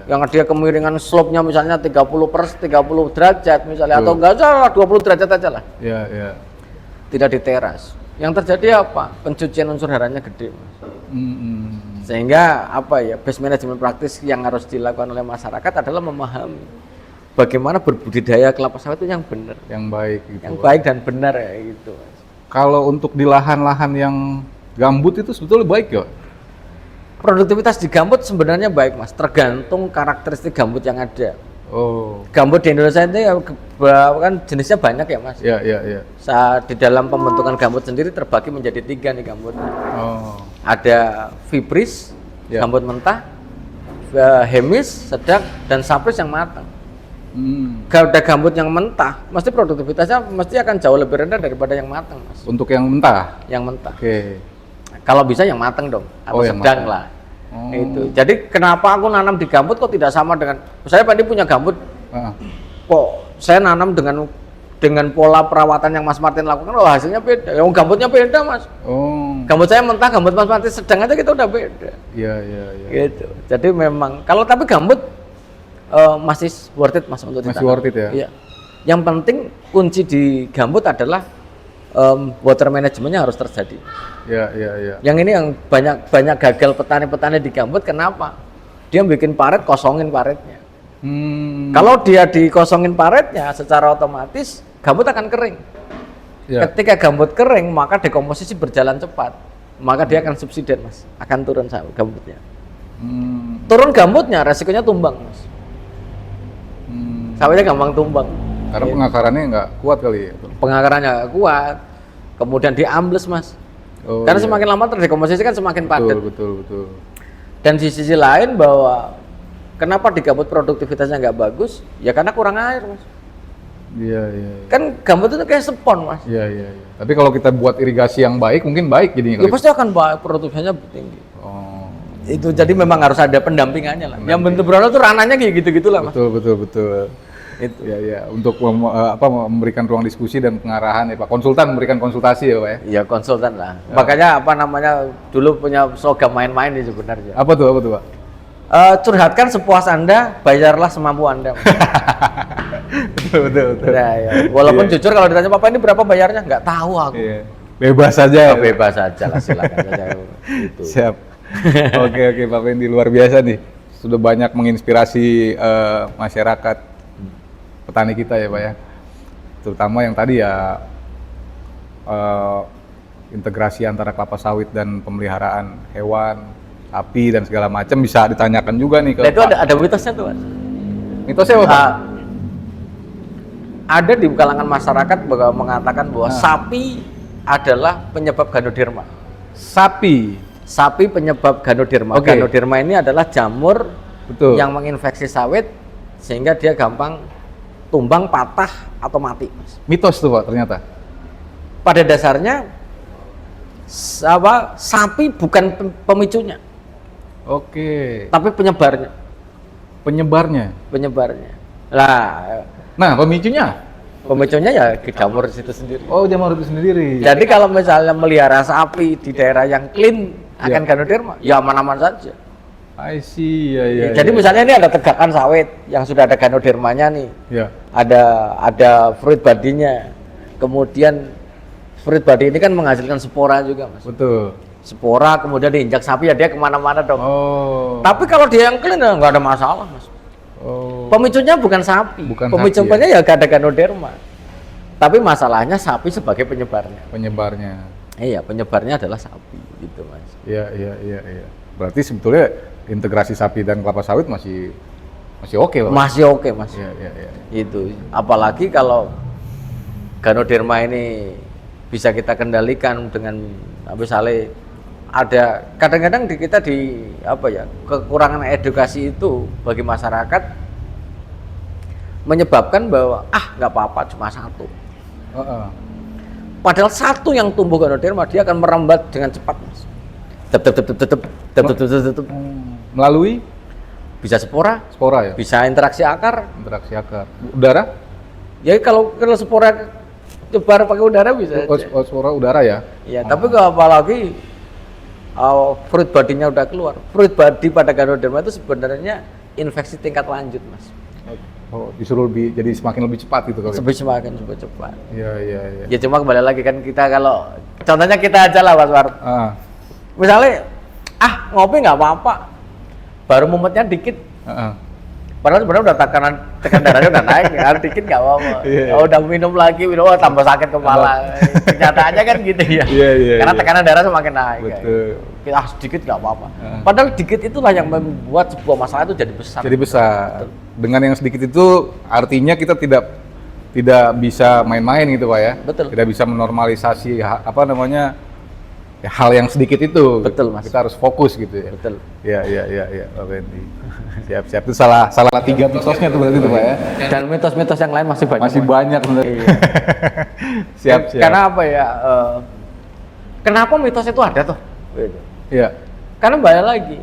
Yang dia kemiringan slope-nya misalnya 30 derajat misalnya, atau enggak salah 20 derajat aja lah. Tidak di teras. Yang terjadi apa? Pencucian unsur haranya gede, Mas. Sehingga apa ya, base management praktis yang harus dilakukan oleh masyarakat adalah memahami bagaimana berbudidaya kelapa sawit itu yang benar, yang baik gitu. Yang baik dan benar ya gitu, Mas. Kalau untuk di lahan-lahan yang gambut itu sebetulnya baik ya? Produktivitas di gambut sebenarnya baik, Mas, tergantung karakteristik gambut yang ada. Oh. Gambut di Indonesia itu ya, kan jenisnya banyak ya, Mas. Saat di dalam pembentukan gambut sendiri terbagi menjadi 3 nih gambutnya. Ada fibris, gambut mentah, hemis, sedang, dan sapris yang matang. Kalau ada gambut yang mentah, mesti produktivitasnya mesti akan jauh lebih rendah daripada yang matang, Mas. Untuk yang mentah? Yang mentah. Oke. Kalau bisa yang matang dong, atau sedang lah. Itu. Jadi kenapa aku nanam di gambut kok tidak sama dengan saya tadi punya gambut, kok saya nanam dengan pola perawatan yang Mas Martin lakukan, hasilnya beda. Yang gambutnya beda, Mas. Gambut saya mentah, gambut Mas Martin sedang aja kita udah beda. Gitu. Jadi memang kalau tapi gambut masih worth it, Mas, untuk ditanam. Masih worth it ya. Iya. Yang penting kunci di gambut adalah water manajemennya harus terjadi. Yang ini yang banyak gagal petani-petani di gambut. Kenapa? Dia bikin paret, kosongin paretnya. Kalau dia dikosongin paretnya, secara otomatis gambut akan kering. Ketika gambut kering, maka dekomposisi berjalan cepat. Maka dia akan subsiden, Mas. Akan turun gambutnya. Turun gambutnya, resikonya tumbang, Mas. Sawitnya gampang tumbang. Karena pengakarannya nggak kuat kali ya? Pengakarannya nggak kuat. Kemudian dia ambles, Mas. Karena semakin lama terdekomposisi kan semakin padat. Betul. Dan di sisi lain bahwa kenapa di gambut produktivitasnya nggak bagus? Ya karena kurang air, Mas. Kan gambut itu kayak spon, Mas. Tapi kalau kita buat irigasi yang baik, mungkin baik jadinya. Ya pasti akan baik, produktivitasnya tinggi. Itu jadi memang harus ada pendampingannya lah. Yang bentuk berono tuh ranahnya kayak gitu-gitu lah, Mas. Betul. Itu untuk memberikan ruang diskusi dan pengarahan ya Pak. Konsultan memberikan konsultasi ya Pak ya. Iya, konsultan lah. Makanya dulu punya slogan main-main nih sebenarnya. Apa tuh Pak? Curhatkan sepuas Anda, bayarlah semampu Anda. betul. Ya. Walaupun jujur kalau ditanya Papa ini berapa bayarnya, nggak tahu aku. Bebas saja. Bebas saja lah, silakan saja. Gitu. Siap. Oke Pak Fendi, luar biasa nih. Sudah banyak menginspirasi masyarakat petani kita ya Pak ya, terutama yang tadi ya integrasi antara kelapa sawit dan pemeliharaan hewan, sapi dan segala macam bisa ditanyakan juga nih ke itu ada mitosnya tuh, Mas. Mitosnya apa? Ada di kalangan masyarakat mengatakan bahwa sapi adalah penyebab Ganoderma. Sapi penyebab Ganoderma. Ganoderma ini adalah jamur yang menginfeksi sawit sehingga dia gampang tumbang, patah, atau mati, Mas. Mitos tuh Pak ternyata. Pada dasarnya sapi bukan pemicunya. Tapi penyebarnya. Nah, pemicunya ya jamur itu sendiri. Jamur itu sendiri. Jadi kalau misalnya melihara sapi di daerah yang clean akan Ganoderma, ya aman-aman saja. I see, Jadi misalnya ini ada tegakan sawit yang sudah ada Ganodermanya nih, ada fruit body-nya, kemudian fruit body ini kan menghasilkan spora juga, Mas. Betul. Spora kemudian diinjak sapi ya dia kemana-mana dong. Tapi kalau dia yang clean ya nggak ada masalah, Mas. Pemicunya bukan sapi, pemicunya ya gak ada Ganoderma. Tapi masalahnya sapi sebagai penyebarnya. Iya, penyebarnya adalah sapi, gitu, Mas. Iya. Berarti sebetulnya integrasi sapi dan kelapa sawit masih oke, Pak. Masih oke, Mas. Iya. Itu. Apalagi kalau Ganoderma ini bisa kita kendalikan dengan misalnya ada kadang-kadang kita kekurangan edukasi itu bagi masyarakat menyebabkan bahwa nggak apa-apa cuma satu. Padahal satu yang tumbuh Ganoderma dia akan merambat dengan cepat, Mas. Melalui bisa spora ya, bisa interaksi akar, udara. Ya kalau spora Nyebar pakai udara bisa aja. Suara udara ya? Iya, tapi apalagi fruit body-nya udah keluar. Fruit body pada Ganoderma itu sebenarnya infeksi tingkat lanjut, Mas. Oh, disuruh jadi semakin lebih cepat gitu kalau. Semakin cepat. Iya. Ya cuma kembali lagi kan kita kalau contohnya kita aja lah Mas War. Misalnya ngopi nggak apa-apa. Baru mumetnya dikit. Padahal sebenarnya udah tekan darahnya udah naik, harus dikit nggak apa-apa. Udah minum lagi, tambah sakit kepala. Kenyataannya kan gitu ya. Karena tekanan darah semakin naik. Betul. Sedikit nggak apa-apa. Padahal dikit itulah yang membuat sebuah masalah itu jadi besar. Jadi besar. Betul. Dengan yang sedikit itu artinya kita tidak bisa main-main gitu Pak ya. Betul. Tidak bisa menormalisasi hal yang sedikit itu. Betul Mas. Kita harus fokus gitu ya. Betul. Iya Pak Fendi. Siap. Itu salah 3 mitosnya tuh berarti tuh Pak ya. Dan mitos-mitos yang lain masih banyak. Masih banyak sebenarnya. Siap. Karena apa ya? Kenapa mitos itu ada tuh? Iya. Karena balik lagi,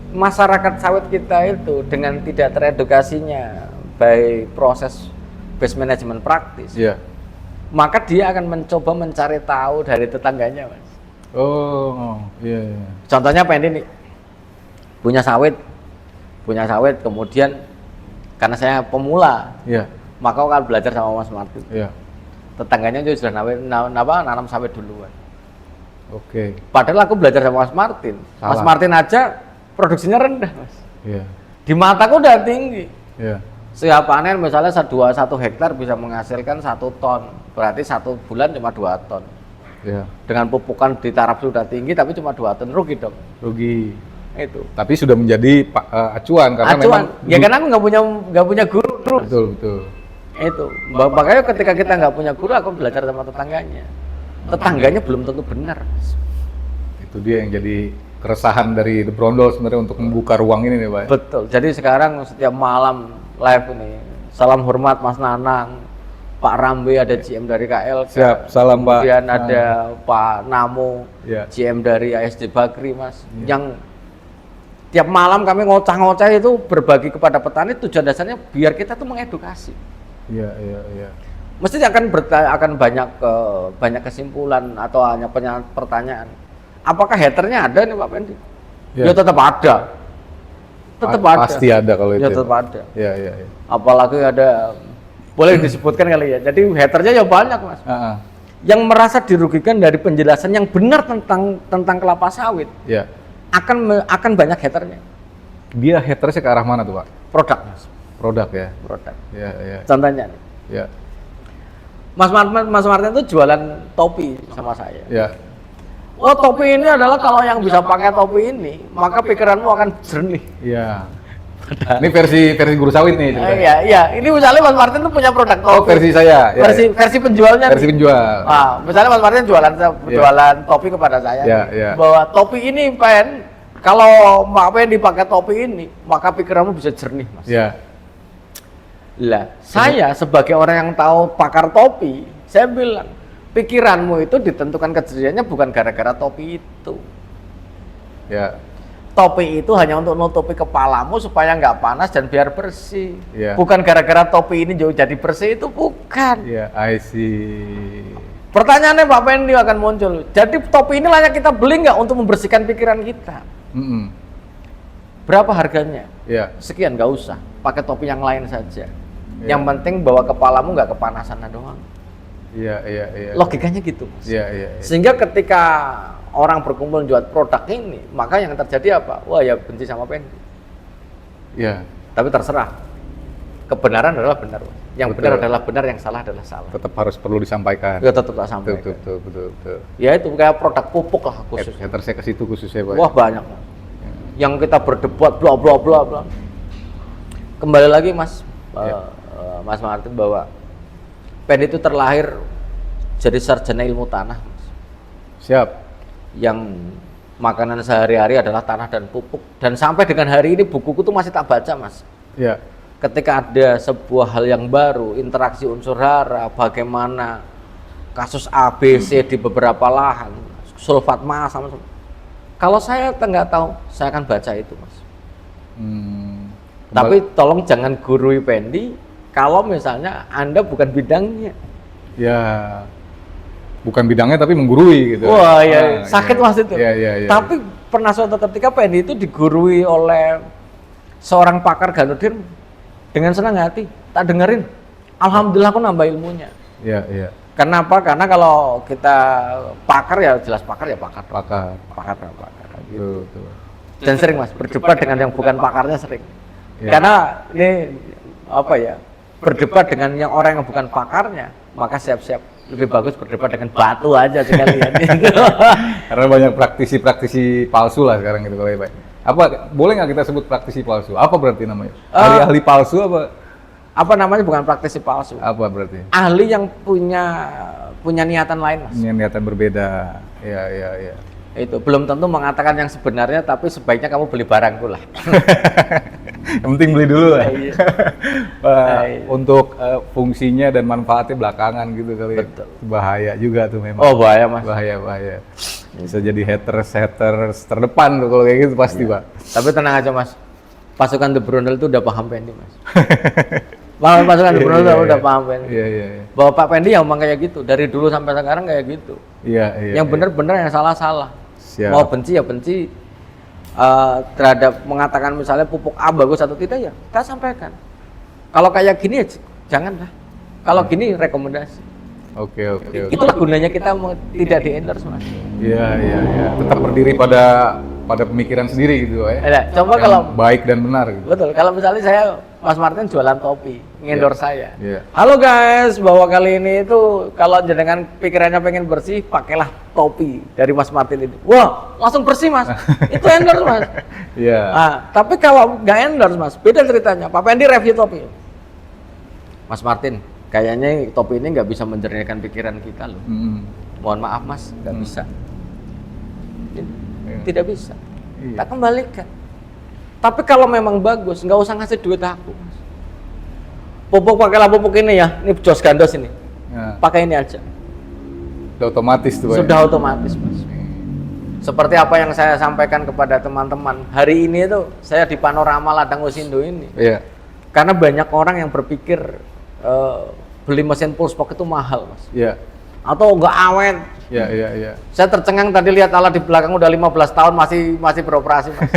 masyarakat sawit kita itu dengan tidak teredukasinya by proses base management praktis, maka dia akan mencoba mencari tahu dari tetangganya, Mas. Iya. Contohnya apa ini nih? Punya sawit, kemudian karena saya pemula, maka aku akan belajar sama Mas Martin. Tetangganya juga sudah nanam sawit duluan. Padahal aku belajar sama Mas Martin. Salah. Mas Martin aja produksinya rendah, Mas. Di mataku udah tinggi. Setiap panen misalnya 1 hektar bisa menghasilkan 1 ton. Berarti 1 bulan cuma 2 ton. Dengan pupukan di taraf sudah tinggi tapi cuma 2 ton, rugi dong. Rugi. Itu. Tapi sudah menjadi acuan karena memang karena aku nggak punya guru terus. Betul. Itu. Makanya ketika kita nggak punya guru, aku belajar sama tetangganya. Tetangganya belum tentu benar. Itu dia yang jadi keresahan dari The Brondol sebenarnya untuk membuka ruang ini nih Pak. Betul. Jadi sekarang setiap malam live ini, salam hormat Mas Nanang, Pak Rambe ada GM dari KL. Siap, salam Pak. Kemudian ada Pak Namo, GM dari ASD Bakri Mas. Yang tiap malam kami ngocah-ngocah itu berbagi kepada petani, tujuan dasarnya biar kita tuh mengedukasi. Iya. Mesti akan banyak kesimpulan atau hanya pertanyaan. Apakah haternya ada nih Pak Pendi? Ya tetap ada. Pasti ada kalau itu. Ya tetap ada. Iya. Apalagi ada, boleh disebutkan kali ya. Jadi haternya ya banyak Mas. Yang merasa dirugikan dari penjelasan yang benar tentang kelapa sawit. Akan banyak haternya. Dia hatersnya ke arah mana tuh Pak? Produk Mas. Produk ya. Produk. Iya. Contohnya nih. Mas Martin itu jualan topi sama saya. Topi ini adalah kalau yang bisa pakai topi ini, maka pikiranmu akan jernih. Ini versi guru sawit nih. Iya. Ini misalnya Mas Martin itu punya produk topi. Versi saya. Versi penjualnya. Versi penjual. Misalnya Mas Martin jualan topi kepada saya. Bahwa topi ini kalau Pak Pen dipakai topi ini, maka pikiranmu bisa jernih, Mas. Saya sebagai orang yang tahu pakar topi, saya bilang, pikiranmu itu ditentukan kejadiannya bukan gara-gara topi itu. Topi itu hanya untuk nutupi kepalamu supaya nggak panas dan biar bersih. Bukan gara-gara topi ini jadi bersih, itu bukan. I see. Pertanyaannya Pak Pendi akan muncul. Jadi topi ini layak kita beli nggak untuk membersihkan pikiran kita? Berapa harganya? Sekian, nggak usah. Pakai topi yang lain saja. Yang penting bawa kepalamu nggak kepanasan doang. Logikanya gitu, Mas. Sehingga ketika orang berkumpul jual produk ini, maka yang terjadi apa? Wah, ya benci sama Pendi. Tapi terserah. Kebenaran adalah benar, Mas. Yang benar adalah benar, yang salah adalah salah. Tetap perlu disampaikan. Tetap sampaikan. Betul. Ya itu kayak produk pupuk lah khusus. Hatersnya ke situ khususnya, Pak. Wah, banyak, Mas. Yang kita berdebat bla bla. Kembali lagi, Mas. Mas Martin, bahwa Pendi itu terlahir jadi sarjana ilmu tanah, Mas. Siap. Yang makanan sehari-hari adalah tanah dan pupuk, dan sampai dengan hari ini bukuku tuh masih tak baca, Mas. Ketika ada sebuah hal yang baru, interaksi unsur hara, bagaimana kasus ABC di beberapa lahan, sulfat mas, kalau saya nggak tahu, saya akan baca itu, Mas. Tapi tolong jangan gurui Pendi kalau misalnya Anda bukan bidangnya. Ya, bukan bidangnya tapi menggurui gitu. Wah iya, sakit Mas itu. Iya. Tapi pernah suatu ketika Pendi itu digurui oleh seorang pakar Ganudir dengan senang hati, tak dengerin. Alhamdulillah aku nambah ilmunya. Iya. Kenapa? Karena kalau kita pakar ya jelas pakar ya pakar. Gitu. Betul. Dan sering Mas berdebat dengan yang bukan pakarnya sering. Ya. Karena ini apa ya? Berdebat dengan yang orang yang bukan pakarnya, maka siap-siap lebih bagus berdebat dengan batu aja sekalian. Karena banyak praktisi palsu lah sekarang gitu kalau ya Pak. Apa boleh nggak kita sebut praktisi palsu? Apa berarti namanya? Ahli palsu apa? Apa namanya bukan praktisi palsu? Apa berarti? Ahli yang punya niatan lain Mas. Punya niatan berbeda. Iya. Itu belum tentu mengatakan yang sebenarnya, tapi sebaiknya kamu beli barangku lah. Yang penting beli dulu lah. Untuk fungsinya dan manfaatnya belakangan gitu kali. Betul. Bahaya juga tuh memang. Oh bahaya Mas. Bahaya. Bisa jadi haters terdepan tuh kalau kayak gitu pasti Pak. Tapi tenang aja Mas, pasukan The Brondel itu udah paham Pendi Mas. Pasukan The Brondel udah paham Pendi. Iya. Bahwa Pak Pendi yang ngomong kayak gitu, dari dulu sampai sekarang kayak gitu. Iya. Yang benar-benar yang salah. Siap. Mau benci ya benci, terhadap mengatakan misalnya pupuk A bagus atau tidak ya kita sampaikan. Kalau kayak gini ya janganlah. Kalau gini rekomendasi. Oke. Itulah gunanya kita tidak di endorse Mas. Iya. Tetap berdiri pada pemikiran sendiri gitu ya. Coba kalau baik dan benar gitu. Betul. Kalau misalnya saya Mas Martin jualan topi, ngendorse saya. Yeah. Halo guys, bahwa kali ini itu kalau jenengan pikirannya pengen bersih, pakailah topi dari Mas Martin itu. Wah, langsung bersih Mas. Itu endorse Mas. Iya. Tapi kalau nggak endorse Mas, beda ceritanya. Pak Pendi review topi. Mas Martin, kayaknya topi ini nggak bisa menjernihkan pikiran kita loh. Mohon maaf Mas, nggak bisa. Tidak bisa. Tak kembalikan. Tapi kalau memang bagus, nggak usah ngasih duit aku, Mas. Pakailah pupuk ini ya, ini Jos Gandos ini. Ya. Pakai ini aja. Sudah otomatis tuh. Sudah otomatis, Mas. Seperti apa yang saya sampaikan kepada teman-teman. Hari ini itu saya di Panorama Ladang Usindo ini. Iya. Karena banyak orang yang berpikir beli mesin pulspock itu mahal, Mas. Iya. Atau nggak awet. Iya. Saya tercengang tadi lihat alat di belakang udah 15 tahun masih beroperasi, Mas.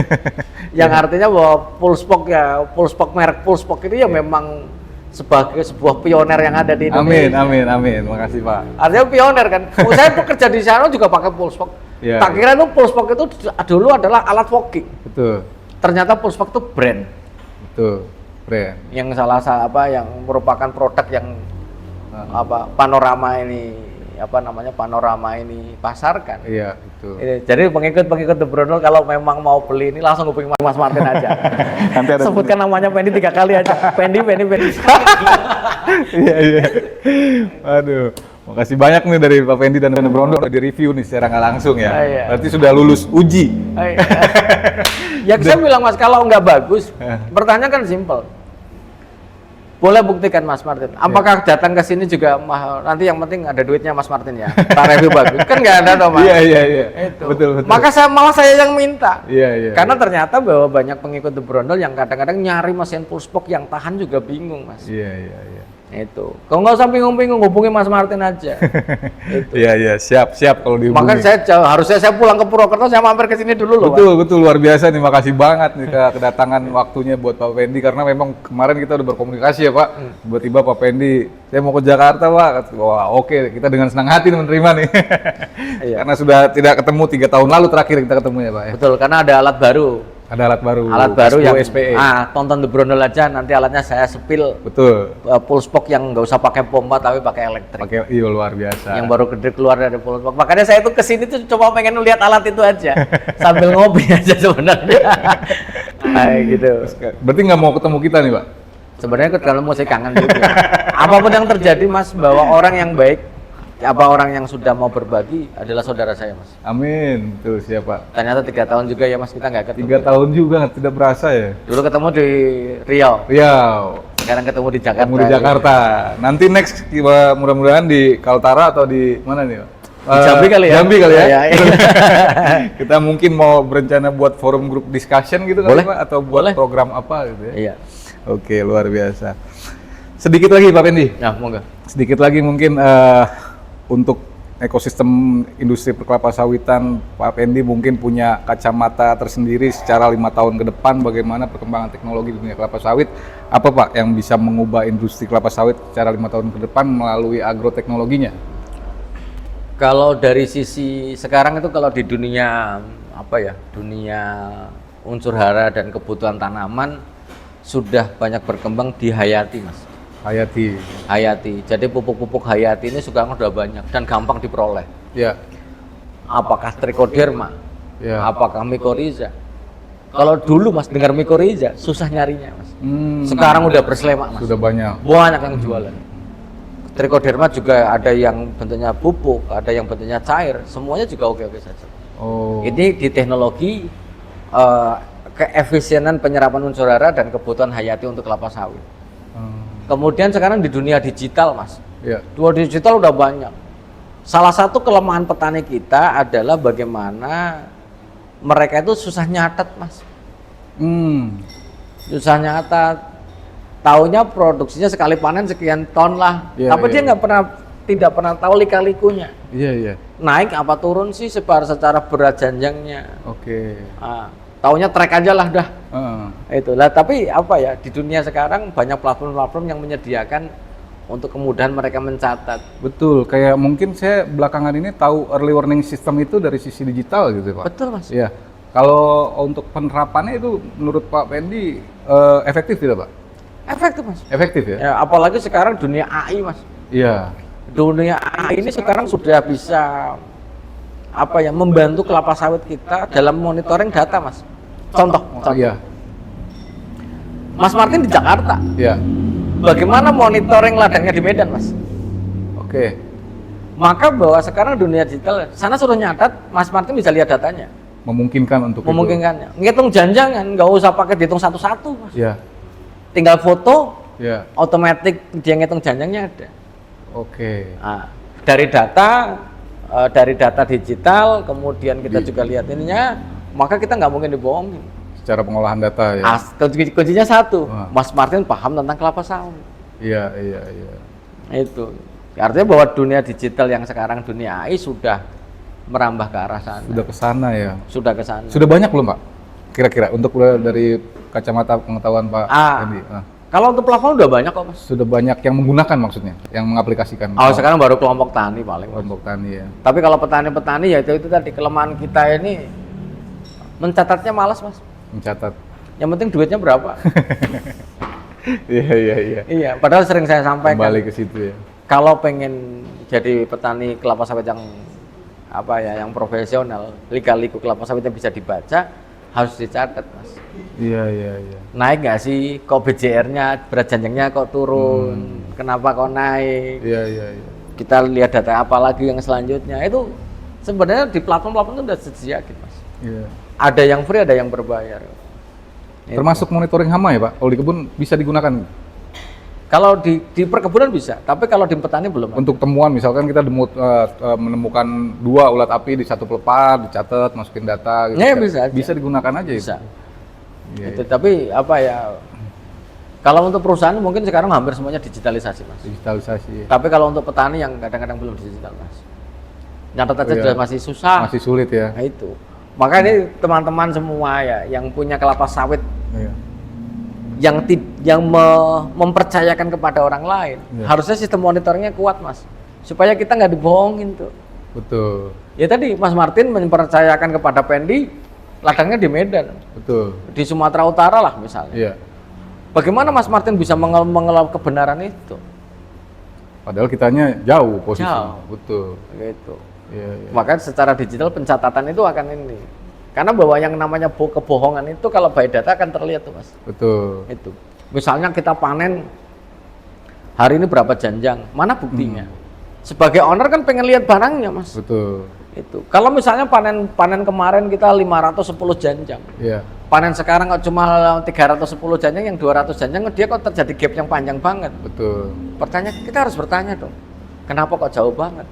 Yang artinya bahwa pulspock merek pulspock ini ya memang sebagai sebuah pioner yang ada di Indonesia. Amin. Makasih Pak. Artinya pioner kan. Saya bekerja di sana juga pakai pulspock. Tak kira itu pulspock itu dulu adalah alat fogging. Betul. Ternyata pulspock itu brand. Betul. Brand. Yang yang merupakan produk yang Panorama ini pasarkan. Iya, betul. Jadi pengikut The Brondel kalau memang mau beli ini langsung hubungi Mas Martin aja. Nanti ada sebutkan namanya Pendi 3 kali aja. Pendi. Iya. Aduh, makasih banyak nih dari Pak Pendi dan The Brondel udah di-review nih secara nggak langsung ya. Berarti sudah lulus uji. Ya saya bilang Mas, kalau nggak bagus, pertanyaan kan simpel. Boleh buktikan Mas Martin. Apakah datang ke sini juga nanti yang penting ada duitnya Mas Martin ya. Review bagus. Kan nggak ada dong Mas. Iya. Betul. Maka saya yang minta. Iya. Karena ternyata bahwa banyak pengikut The Brondel yang kadang-kadang nyari mesin pulspock yang tahan juga bingung Mas. Iya. Itu. Kalau nggak usah bingung-bingung, hubungi Mas Martin aja. Itu. Iya. Siap kalau dihubungi. Makanya harusnya saya pulang ke Purwokerto, saya mampir ke sini dulu loh. Betul, luar biasa nih. Makasih banget nih kedatangan waktunya buat Pak Pendi, karena memang kemarin kita udah berkomunikasi ya Pak. Tiba-tiba Pak Pendi, saya mau ke Jakarta Pak. Wah, oke, kita dengan senang hati menerima nih. Iya. Karena sudah tidak ketemu 3 tahun lalu terakhir kita ketemu ya Pak ya. Betul, karena ada alat baru. Alat baru yang SPE. Tonton The Brondel aja, nanti alatnya saya sepil. Betul. Pulspock yang nggak usah pakai pompa tapi pakai elektrik. Iya, luar biasa. Yang baru gede keluar dari pulspock. Makanya saya tuh kesini tuh coba pengen lihat alat itu aja, sambil ngopi aja sebenarnya. Kayak gitu. Berarti nggak mau ketemu kita nih Pak? Sebenarnya kalau mau saya kangen juga. Apapun yang terjadi Mas, bahwa orang yang baik, orang yang sudah mau berbagi adalah saudara saya Mas. Amin, tuh siapa? Ternyata 3 tahun juga ya Mas kita nggak ketemu. 3 tahun juga tidak berasa ya. Dulu ketemu di Riau. Sekarang ketemu di Jakarta. Nanti next mudah-mudahan di Kaltara atau di mana nih Pak? Jambi kali ya. Iya. Kita mungkin mau berencana buat forum group discussion gitu kali Pak, atau buat program apa gitu ya. Iya. Oke, luar biasa. Sedikit lagi Pak Pendi. Ya, monggo. Sedikit lagi mungkin untuk ekosistem industri perkelapa sawitan, Pak Pendi mungkin punya kacamata tersendiri secara 5 tahun ke depan bagaimana perkembangan teknologi di dunia kelapa sawit. Apa Pak yang bisa mengubah industri kelapa sawit secara 5 tahun ke depan melalui agroteknologinya? Kalau dari sisi sekarang itu kalau di dunia dunia unsur hara dan kebutuhan tanaman sudah banyak berkembang di hayati, Mas. Hayati. Jadi pupuk-pupuk hayati ini sekarang sudah banyak dan gampang diperoleh. Ya. Apakah trichoderma? Ya. Apakah mycorrhiza? Kalau dulu Mas dengar mycorrhiza susah nyarinya, Mas. Sekarang udah berselemak, Mas. Sudah banyak. Banyak yang jualan. Trichoderma juga ada yang bentuknya pupuk, ada yang bentuknya cair. Semuanya juga oke-oke saja. Oh. Ini di teknologi keefisienan penyerapan unsur hara dan kebutuhan hayati untuk kelapa sawit. Kemudian sekarang di dunia digital, Mas. Ya. Dunia digital udah banyak. Salah satu kelemahan petani kita adalah bagaimana mereka itu susah nyatet, Mas. Susah nyatet. Taunya produksinya sekali panen sekian ton lah. Tapi dia tidak pernah tahu lika-likunya. Iya. Naik apa turun sih secara berat janjangnya. Oke. Taunya track aja lah dah. Itulah. Tapi di dunia sekarang banyak platform-platform yang menyediakan untuk kemudahan mereka mencatat. Betul. Kayak mungkin saya belakangan ini tahu early warning system itu dari sisi digital gitu Pak. Betul Mas. Iya. Kalau untuk penerapannya itu menurut Pak Pendi efektif tidak Pak? Efektif Mas. Efektif ya? Apalagi sekarang dunia AI Mas. Iya. Dunia AI ini sekarang sudah bisa membantu kelapa sawit kita dalam monitoring data, Mas. Contoh. Iya. Mas Martin di Jakarta. Iya. Bagaimana monitoring ladangnya di Medan, Mas? Oke. Maka bahwa sekarang dunia digital, sana suruh nyatat, Mas Martin bisa lihat datanya. Memungkinkan untuk memungkinkannya. Ngitung janjangan, nggak usah pakai dihitung satu-satu, Mas. Iya. Tinggal foto, otomatis dia ngitung janjangnya ada. Oke. Dari data digital, kemudian kita juga lihat ininya, maka kita nggak mungkin dibohongin. Secara pengolahan data ya. Kuncinya satu, Mas Martin paham tentang kelapa sawit. Iya. Itu. Artinya bahwa dunia digital yang sekarang dunia AI sudah merambah ke arah sana. Sudah ke sana ya. Sudah ke sana. Sudah banyak belum Pak? Kira-kira untuk dari kacamata pengetahuan Pak Pendi. Kalau untuk platform udah banyak kok Mas. Sudah banyak yang menggunakan maksudnya, yang mengaplikasikan. Sekarang baru kelompok tani paling. Kelompok tani ya. Tapi kalau petani-petani ya itu tadi kelemahan kita ini mencatatnya malas Mas. Mencatat. Yang penting duitnya berapa. Iya. Iya, padahal sering saya sampaikan. Kembali ke situ ya. Kalau pengen jadi petani kelapa sawit yang yang profesional, lika-liku kelapa sawit yang bisa dibaca, harus dicatat Mas. Iya. Naik nggak sih? Kok BJR-nya, berat janjangnya kok turun? Kenapa kok naik? Iya. Kita lihat data apa lagi yang selanjutnya. Itu sebenarnya di platform-platform itu sudah disediakan Mas. Iya. Ada yang free, ada yang berbayar. Termasuk monitoring hama ya Pak? Kalau di kebun bisa digunakan? Kalau di perkebunan bisa, tapi kalau di petani belum. Untuk temuan misalkan kita menemukan 2 ulat api di satu pelepah, dicatat, masukin data gitu. Ya, bisa digunakan aja bisa. Itu. Tapi kalau untuk perusahaan mungkin sekarang hampir semuanya digitalisasi Mas. Digitalisasi. Tapi kalau untuk petani yang kadang-kadang belum digital Mas. Nyatet aja sudah masih susah. Masih sulit ya. Nah itu. Maka ini teman-teman semua yang punya kelapa sawit. Iya. Yang mempercayakan kepada orang lain, harusnya sistem monitoringnya kuat Mas, supaya kita nggak dibohongin tuh. Betul. Ya tadi Mas Martin mempercayakan kepada Pendi ladangnya di Medan. Betul. Di Sumatera Utara lah misalnya. Iya. Bagaimana Mas Martin bisa mengelola kebenaran itu? Padahal kitanya jauh posisinya. Jauh. Betul. Gitu. Iya. Maka secara digital pencatatan itu akan ini. Karena bahwa yang namanya kebohongan itu kalau by data akan terlihat tuh Mas. Betul. Itu. Misalnya kita panen hari ini berapa janjang, mana buktinya? Sebagai owner kan pengen lihat barangnya Mas. Betul. Itu. Kalau misalnya panen kemarin kita 510 janjang. Iya. Panen sekarang cuma 310 janjang, yang 200 janjang dia kok terjadi gap yang panjang banget. Betul. Kita harus bertanya dong. Kenapa kok jauh banget?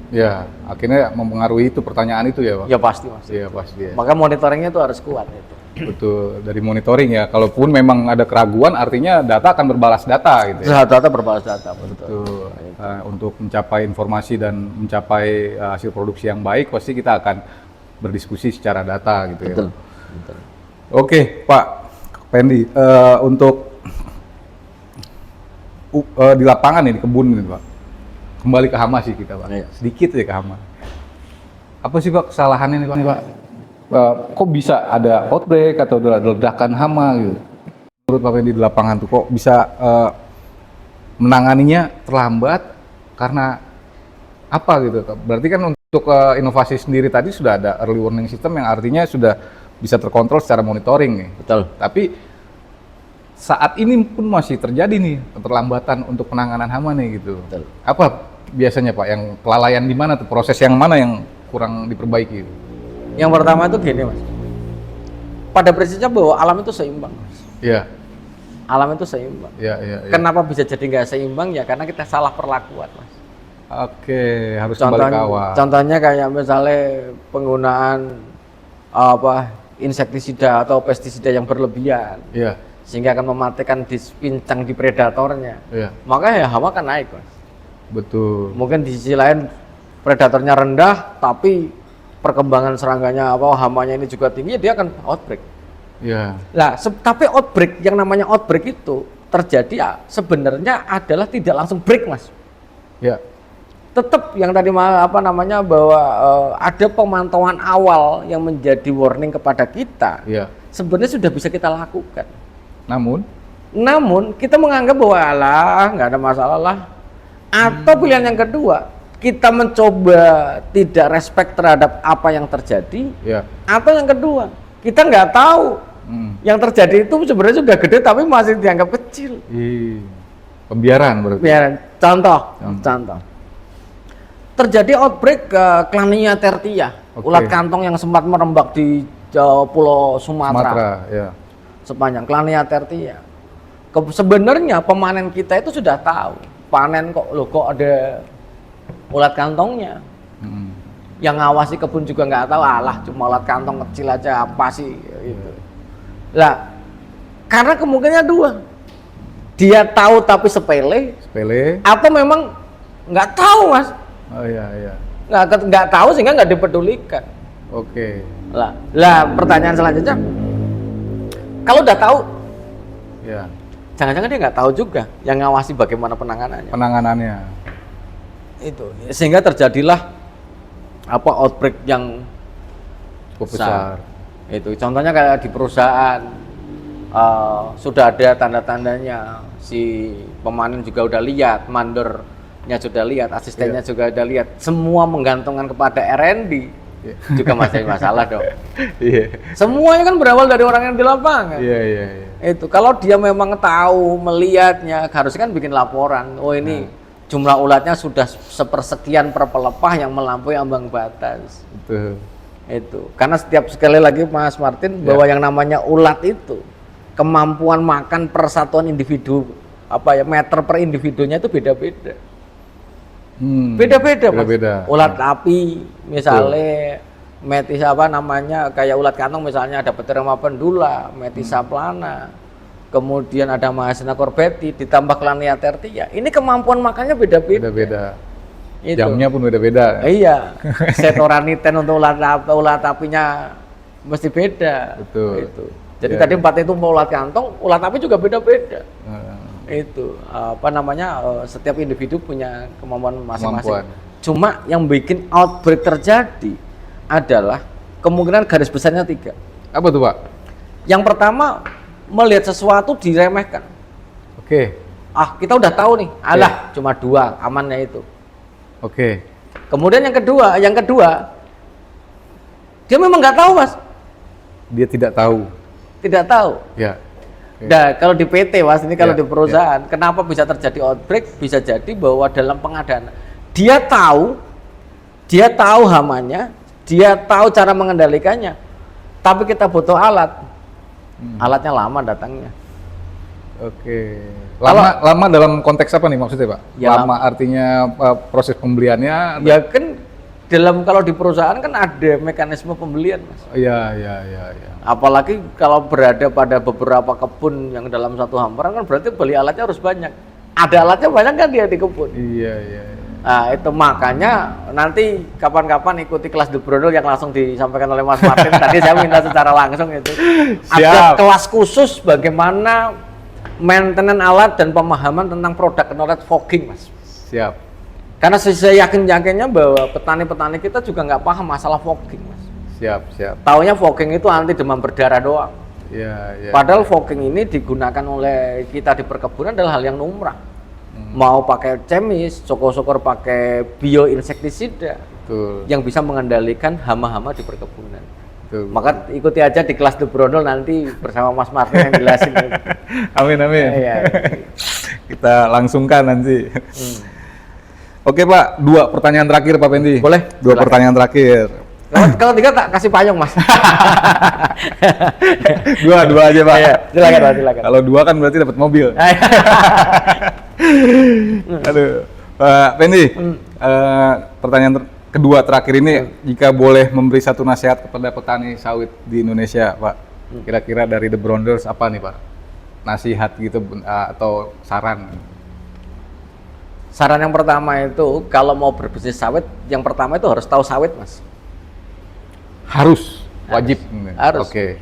Ya, akhirnya mempengaruhi itu pertanyaan itu ya, Pak? Ya pasti, Mas. Iya, pasti. Ya. Maka monitoringnya itu harus kuat itu. Betul, dari monitoring ya. Kalaupun memang ada keraguan, artinya data akan berbalas data gitu ya. Data berbalas data, betul. Untuk mencapai informasi dan mencapai hasil produksi yang baik, pasti kita akan berdiskusi secara data gitu betul. Ya. Betul. Oke, Pak Pendi, untuk di lapangan nih, di kebun nih, Pak. Kembali ke hama sih kita, Pak. Iya. Sedikit ya ke hama. Apa sih, Pak, kesalahannya nih, Pak? Kok bisa ada outbreak atau ledakan hama gitu? Menurut Pak Pendi di lapangan tuh kok bisa menanganinya terlambat karena apa gitu? Berarti kan untuk inovasi sendiri tadi sudah ada early warning system yang artinya sudah bisa terkontrol secara monitoring nih. Betul. Tapi saat ini pun masih terjadi nih keterlambatan untuk penanganan hama nih gitu. Betul. Apa biasanya Pak yang kelalaian di mana tuh? Proses yang mana yang kurang diperbaiki? Yang pertama itu gini, Mas. Pada prinsipnya bahwa alam itu seimbang, Mas. Iya. Alam itu seimbang. Iya. Kenapa bisa jadi nggak seimbang? Ya karena kita salah perlakuan, Mas. Oke, harus kembali ke awal. Contohnya kayak misalnya penggunaan insektisida atau pestisida yang berlebihan. Iya. Sehingga akan mematikan pincang di predatornya. Iya. Maka ya hama kan naik, Mas. Betul. Mungkin di sisi lain predatornya rendah, tapi perkembangan serangganya hamanya ini juga tinggi, dia akan outbreak. Iya. Nah, tapi outbreak, yang namanya outbreak itu terjadi sebenarnya adalah tidak langsung break, Mas. Iya. Tetap yang tadi bahwa ada pemantauan awal yang menjadi warning kepada kita. Iya. Sebenarnya sudah bisa kita lakukan. Namun kita menganggap bahwa nggak ada masalah lah. Atau pilihan yang kedua, kita mencoba tidak respect terhadap apa yang terjadi. Iya. Atau yang kedua, kita nggak tahu yang terjadi itu sebenarnya sudah gede tapi masih dianggap kecil. Pembiaran berarti. Pembiaran. Contoh. Terjadi outbreak Clania tertia, ulat kantong yang sempat merembak di Pulau Sumatera. Ya. Sepanjang Clania tertia. Sebenarnya pemanen kita itu sudah tahu. Panen kok ada ulat kantongnya. Yang ngawasi kebun juga nggak tahu, cuma ulat kantong kecil aja apa sih gitu. Lah, karena kemungkinannya dua. Dia tahu tapi sepele. Atau memang nggak tahu, Mas. Oh iya. Nggak tahu sehingga nggak dipedulikan. Oke. Lah pertanyaan selanjutnya, kalau udah tahu, ya. Jangan-jangan dia nggak tahu juga yang ngawasi bagaimana penanganannya. Itu sehingga terjadilah outbreak yang cukup besar. Itu contohnya kayak di perusahaan sudah ada tanda-tandanya, si pemanen juga udah lihat, mandornya sudah lihat, asistennya juga udah lihat, semua menggantungkan kepada R&D juga masih masalah dong. Semuanya kan berawal dari orang yang di lapangan. Itu kalau dia memang tahu melihatnya, harusnya kan bikin laporan. Oh ini jumlah ulatnya sudah sepersekian per pelepah yang melampaui ambang batas. Itu karena sekali lagi Mas Martin bahwa yang namanya ulat itu kemampuan makan per satuan individu meter per individunya itu beda-beda. Beda-beda, Mas. Ulat api misalnya Metis kayak ulat kantong misalnya ada Pteryma pendula, Metisa plana, kemudian ada Mahasina corbeti, ditambah Clania tertia. Ini kemampuan makannya beda-beda. Jamnya pun beda-beda. Iya. Setoraniten untuk ulat apinya mesti beda. Betul. Itu. Jadi tadi 4 itu ulat kantong, ulat api juga beda-beda. Itu setiap individu punya kemampuan masing-masing. Cuma yang bikin outbreak terjadi adalah kemungkinan garis besarnya 3. Apa tuh, Pak? Yang pertama, melihat sesuatu diremehkan. Oke. Kita udah tahu nih, cuma 2, amannya itu. Oke. Kemudian yang kedua, dia memang nggak tahu, Mas. Dia tidak tahu. Tidak tahu. Ya. Nah, kalau di PT, Mas, ini kalau di perusahaan, kenapa bisa terjadi outbreak? Bisa jadi bahwa dalam pengadaan dia tahu hamanya, dia tahu cara mengendalikannya, tapi kita butuh alat. Alatnya lama datangnya. Oke. Lama dalam konteks apa nih maksudnya Pak? Ya, lama artinya proses pembeliannya? Ya kan kalau di perusahaan kan ada mekanisme pembelian Mas. Iya. Apalagi kalau berada pada beberapa kebun yang dalam satu hamparan kan berarti beli alatnya harus banyak. Ada alatnya banyak kan dia di kebun. Iya. Nah itu makanya nanti kapan-kapan ikuti kelas The Brondol yang langsung disampaikan oleh Mas Martin. Tadi saya minta secara langsung itu. Ada kelas khusus bagaimana maintenance alat dan pemahaman tentang product knowledge fogging Mas. Siap. Karena saya yakinnya bahwa petani-petani kita juga nggak paham masalah fogging Mas. Siap. Taunya fogging itu anti demam berdarah doang. Iya. Padahal fogging ini digunakan oleh kita di perkebunan adalah hal yang lumrah. Mau pakai chemis, syukur-syukur pakai bioinsektisida yang bisa mengendalikan hama-hama di perkebunan. Betul. Maka ikuti aja di kelas The Brondol nanti bersama Mas Martin yang jelasin. Amin. Ya. Kita langsungkan nanti. Oke Pak, 2 pertanyaan terakhir Pak Pendi. Boleh? 2 pertanyaan terakhir. Kalau 3 tak kasih payung Mas. 2 aja Pak. Iya, silakan. Kalau 2 kan berarti dapat mobil. Aduh, Pak Pendi, pertanyaan kedua terakhir ini, jika boleh memberi satu nasihat kepada petani sawit di Indonesia, Pak, kira-kira dari The Bronders apa nih Pak? Nasihat gitu atau saran? Saran yang pertama itu, kalau mau berbisnis sawit, yang pertama itu harus tahu sawit Mas. Wajib. Harus. Oke.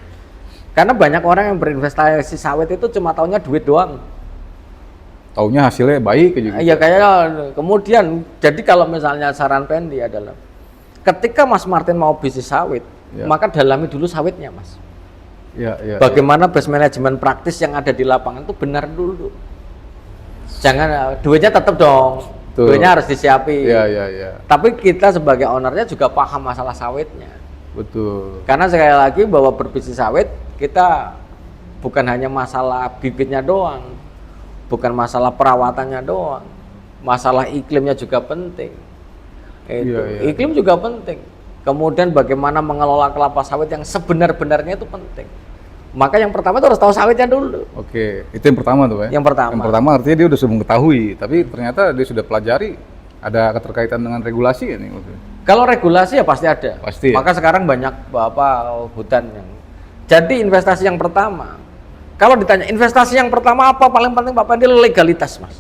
Karena banyak orang yang berinvestasi sawit itu cuma taunya duit doang. Taunya hasilnya baik aja gitu. Iya kayaknya. Kemudian, jadi kalau misalnya saran Pendi adalah, ketika Mas Martin mau bisnis sawit, maka dalami dulu sawitnya Mas. Bagaimana best management praktis yang ada di lapangan itu benar dulu. Jangan duitnya tetap dong. Duitnya harus disiapin. Iya. Tapi kita sebagai ownernya juga paham masalah sawitnya. Betul. Karena sekali lagi bahwa berbisnis sawit kita bukan hanya masalah bibitnya doang, bukan masalah perawatannya doang, masalah iklimnya juga penting. Iklim juga penting. Kemudian bagaimana mengelola kelapa sawit yang sebenar-benarnya itu penting. Maka yang pertama itu harus tahu sawitnya dulu. Oke, itu yang pertama tuh ya. Yang pertama artinya dia udah sudah mengetahui, tapi ternyata dia sudah pelajari. Ada keterkaitan dengan regulasi ya nih? Kalau regulasi ya pasti ada. Pasti. Maka sekarang banyak hutan yang. Jadi investasi yang pertama. Kalau ditanya investasi yang pertama apa paling penting Pak Pendi, legalitas Mas.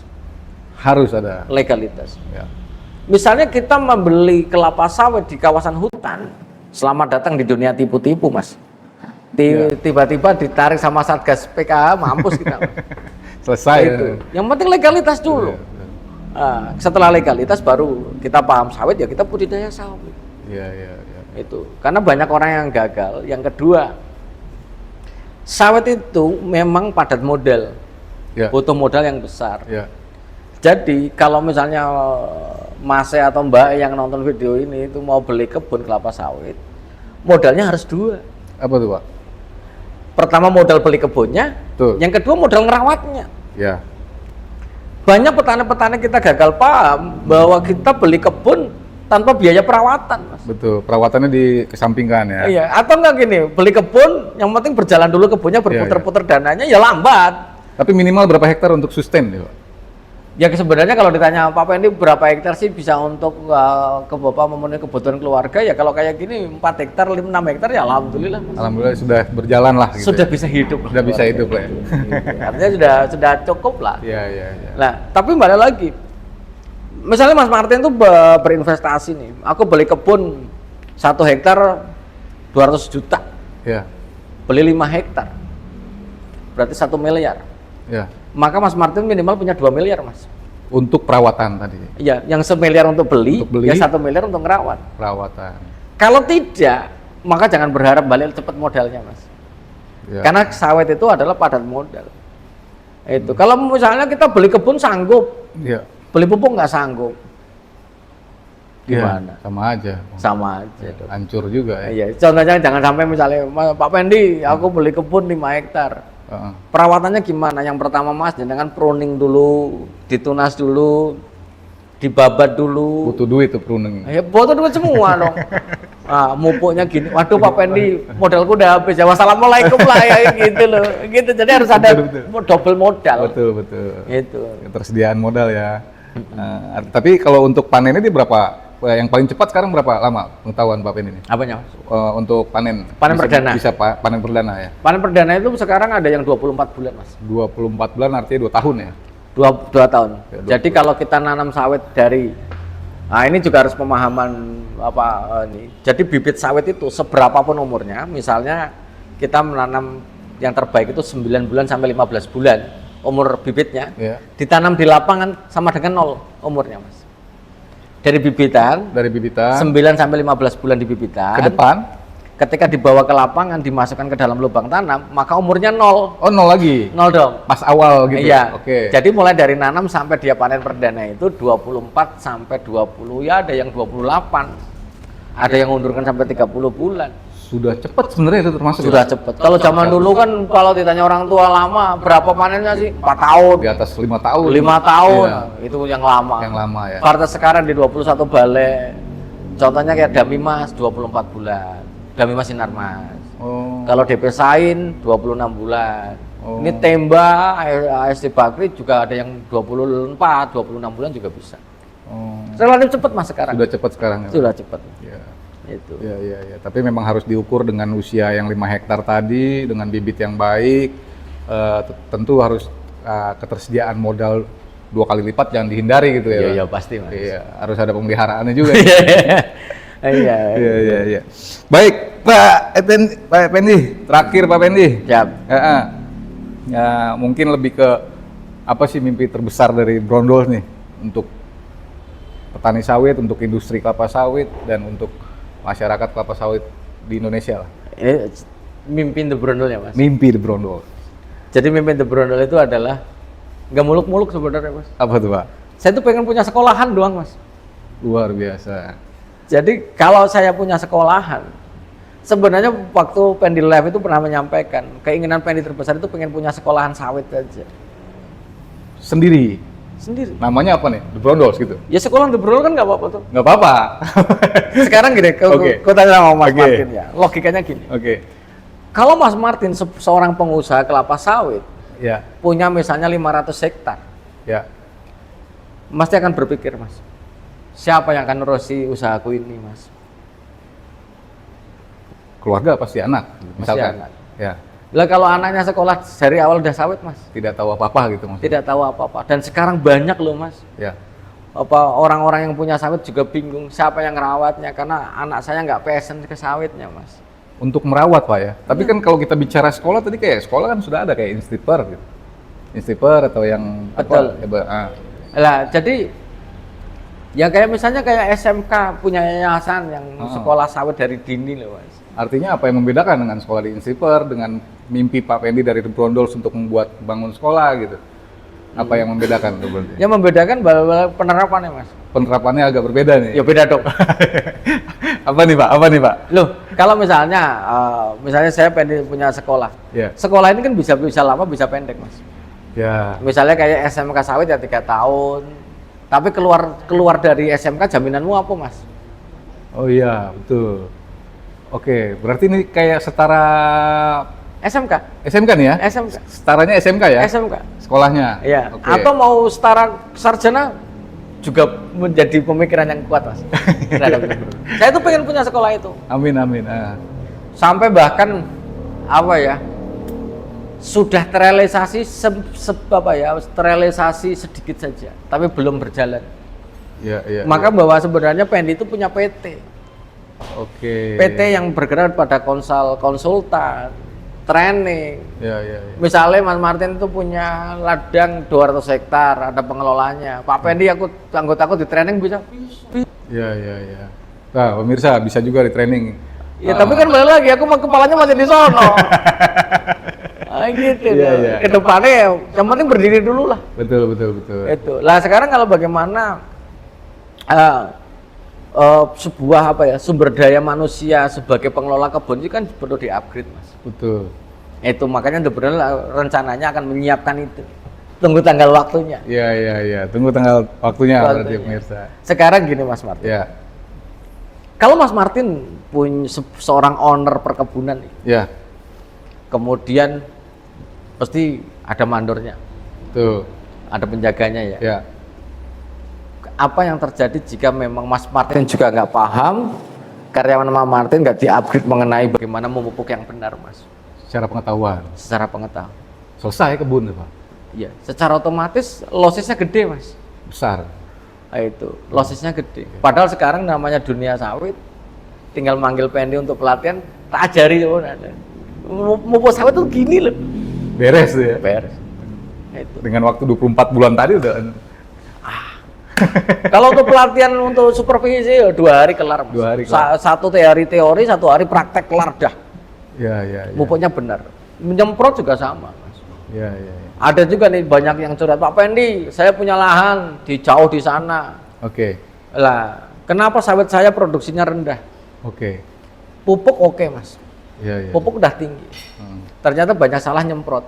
Harus ada. Legalitas. Ya. Misalnya kita membeli kelapa sawit di kawasan hutan, selamat datang di dunia tipu-tipu Mas. Tiba-tiba ditarik sama Satgas PKH, mampus kita. Selesai. Itu. Yang penting legalitas dulu. Setelah legalitas baru kita paham sawit, ya kita budidaya sawit. Iya. Itu. Karena banyak orang yang gagal. Yang kedua, sawit itu memang padat modal. Butuh modal yang besar. Jadi kalau misalnya Mas atau Mbak yang nonton video ini itu mau beli kebun kelapa sawit, modalnya harus 2. Apa tuh Pak? Pertama modal beli kebunnya, yang kedua modal ngerawatnya. Ya. Banyak petani-petani kita gagal paham bahwa kita beli kebun tanpa biaya perawatan, Mas. Betul, perawatannya dikesampingkan ya. Iya, atau enggak gini, beli kebun, yang penting berjalan dulu kebunnya, berputar-putar dananya, ya lambat. Tapi minimal berapa hektar untuk sustain ya Pak? Ya sebenarnya kalau ditanya Pak Pendi berapa hektar sih bisa untuk ke Bapak memenuhi kebutuhan keluarga, ya kalau kayak gini 4 hektar, 5, 6 hektar ya alhamdulillah Mas. Alhamdulillah sudah berjalan lah gitu. Sudah bisa hidup. Sudah bisa hidup lah ya. Artinya sudah cukup lah. Iya. Nah, tapi balik lagi. Misalnya Mas Martin tuh berinvestasi nih. Aku beli kebun 1 hektar 200 juta. Iya. Beli 5 hektar. Berarti 1 miliar. Iya. Maka Mas Martin minimal punya 2 miliar Mas. Untuk perawatan tadi. Iya, yang 1 miliar untuk beli, ya 1 miliar untuk merawat. Perawatan. Kalau tidak, maka jangan berharap balik cepat modalnya Mas. Ya. Karena sawit itu adalah padat modal. Itu. Kalau misalnya kita beli kebun sanggup, beli pupuk nggak sanggup, gimana? Sama aja. Sama aja. Hancur juga ya. Iya. Contohnya jangan sampai misalnya Pak Pendi, aku beli kebun 5 hektar. Perawatannya gimana? Yang pertama Mas, jangan pruning dulu, ditunas dulu, dibabat dulu. Butuh duit tuh pruning. Ya butuh duit semua dong. mupuknya gini, waduh Pak Pendi modalku udah habis ya, wassalamualaikum lah ya gitu loh, gitu. Jadi harus ada double modal. Betul. Itu. Ketersediaan modal ya. Tapi kalau untuk panennya dia berapa? Yang paling cepat sekarang berapa lama pengetahuan Pak Pendi ini? Apanya? Untuk panen. Panen perdana. Bisa panen perdana ya. Panen perdana itu sekarang ada yang 24 bulan Mas. 24 bulan artinya 2 tahun ya. 2 tahun. Ya, jadi kalau kita nanam sawit dari, nah ini juga harus pemahaman ini. Jadi bibit sawit itu seberapapun umurnya, misalnya kita menanam yang terbaik itu 9 bulan sampai 15 bulan umur bibitnya, ditanam di lapangan sama dengan 0 umurnya Mas. Dari bibitan 9 sampai 15 bulan di bibitan. Ke depan, ketika dibawa ke lapangan, dimasukkan ke dalam lubang tanam, maka umurnya 0. Oh, 0 lagi? 0 dong. Pas awal gitu? Iya. Oke. Jadi mulai dari nanam sampai dia panen perdana itu 24 sampai 20, ya ada yang 28. Ada yang undurkan sampai 30 bulan. Sudah cepat sebenarnya itu termasuk? Sudah cepat. Kalau zaman dulu kan kalau ditanya orang tua lama, berapa panennya sih? 4 tahun. Di atas 5 tahun. 5 tahun. Iya. Itu yang lama. Yang lama ya. Varietas sekarang di 21 balai. Contohnya kayak Dami Mas 24 bulan. Dami Mas Sinar Mas. Kalau DP Sain 26 bulan. Ini Temba, AST Bakri juga ada yang 24, 26 bulan juga bisa. Relatif cepat Mas sekarang. Sudah cepat sekarang ya. Sudah cepat. Ya. Itu. Ya. Tapi memang harus diukur dengan usia yang 5 hektar tadi, dengan bibit yang baik. Tentu harus ketersediaan modal 2 kali lipat jangan dihindari gitu ya. Iya pasti Mas. Iya, harus ada pemeliharaannya juga. Iya. Baik, Pak Pendi, terakhir Pak Pendi. Siap. Ya, mungkin lebih ke apa sih mimpi terbesar dari Brondol nih untuk petani sawit, untuk industri kelapa sawit, dan untuk masyarakat kelapa sawit di Indonesia lah. Mimpi The Brondol ya Mas? Mimpi The Brondol. Jadi mimpi The Brondol itu adalah nggak muluk-muluk sebenarnya Mas. Apa tuh Pak? Saya tuh pengen punya sekolahan doang Mas. Luar biasa. Jadi kalau saya punya sekolahan, sebenarnya waktu Pendi Live itu pernah menyampaikan keinginan Pendi terbesar itu pengen punya sekolahan sawit aja. Sendiri. Namanya apa nih? The Brondols gitu? Ya sekolah The Brondol kan nggak apa-apa tuh. Nggak apa-apa. Sekarang gini, kau tanya sama Mas Martin ya. Logikanya gini. Kalau Mas Martin seorang pengusaha kelapa sawit, punya misalnya 500 hektar, Mas akan berpikir Mas, siapa yang akan nerusi usahaku ini Mas? Keluarga pasti anak, misalkan. Anak. Ya. Lah kalau anaknya sekolah dari awal udah sawit Mas, tidak tahu apa-apa gitu Mas. Tidak tahu apa-apa. Dan sekarang banyak loh Mas. Ya. Orang-orang yang punya sawit juga bingung siapa yang ngerawatnya karena anak saya nggak passion ke sawitnya Mas. Untuk merawat Pak ya. Tapi kan kalau kita bicara sekolah tadi kayak sekolah kan sudah ada kayak Instiper gitu. Instiper atau yang betul. Lah jadi ya kayak misalnya kayak SMK punya yayasan yang sekolah sawit dari dini loh Mas. Artinya apa yang membedakan dengan sekolah di Instiper dengan mimpi Pak Pendi dari The Brondols untuk membuat bangun sekolah gitu? Apa yang membedakan tuh berarti? Yang membedakan penerapannya Mas. Penerapannya agak berbeda nih. Ya beda dong. Apa nih Pak? Loh, kalau misalnya saya Pendi punya sekolah. Sekolah ini kan bisa lama bisa pendek Mas. Ya. Misalnya kayak SMK sawit ya 3 tahun. Tapi keluar dari SMK jaminanmu apa Mas? Oh iya, betul. Oke, berarti ini kayak setara SMK nih ya? SMK. Setaranya SMK ya? SMK. Sekolahnya? Iya. Okay. Atau mau setara sarjana juga menjadi pemikiran yang kuat Mas. Saya tuh pengen punya sekolah itu. Amin. Sampai bahkan sudah terrealisasi terrealisasi sedikit saja, tapi belum berjalan. Iya. Maka bahwa sebenarnya Pendi itu punya PT. Oke. PT yang bergerak pada konsultan, training. Iya. Misalnya Mas Martin itu punya ladang 200 hektar, ada pengelolanya. Pak Pendi anggotaku di training bisa. Iya. Nah, pemirsa bisa juga di training. Ya tapi kan balik lagi, aku kepalanya masih di sono. Gitu. Iya. Kedepannya yang penting berdiri dulu lah. Betul. Itu. Lah sekarang kalau bagaimana sebuah sumber daya manusia sebagai pengelola kebun itu kan perlu di-upgrade Mas. Betul. Itu makanya rencananya akan menyiapkan itu. Tunggu tanggal waktunya. Iya. Tunggu tanggal waktunya berarti pemirsa. Sekarang gini Mas Martin. Iya. Kalau Mas Martin seorang owner perkebunan nih. Ya. Kemudian pasti ada mandornya. Tuh. Ada penjaganya ya. Ya. Apa yang terjadi jika memang Mas Martin juga nggak paham, karyawan Mas Martin nggak di-upgrade mengenai bagaimana memupuk yang benar, Mas? Secara pengetahuan. Secara pengetahuan. Selesai kebun tuh, Pak. Iya, secara otomatis lossesnya gede, Mas. Besar. Nah, itu lossesnya gede. Padahal sekarang namanya dunia sawit, tinggal manggil Pendi untuk pelatihan, tak ajari loh. Mupuk sawit tuh gini loh. Beres tuh ya. Beres. Itu. Dengan waktu 24 bulan tadi udah. Kalau untuk pelatihan untuk supervisi ya 2 hari kelar, Mas. 2 hari kelar. Satu hari teori, 1 hari praktek kelar dah. Ya. Mupuknya benar. Menyemprot juga sama, Mas. Ya. Ada juga nih banyak yang curhat, Pak Pendi, saya punya lahan jauh di sana. Oke. Lah, kenapa sawit saya produksinya rendah? Oke. Pupuk oke, Mas. Ya. Pupuk udah tinggi. Ternyata banyak salah nyemprot.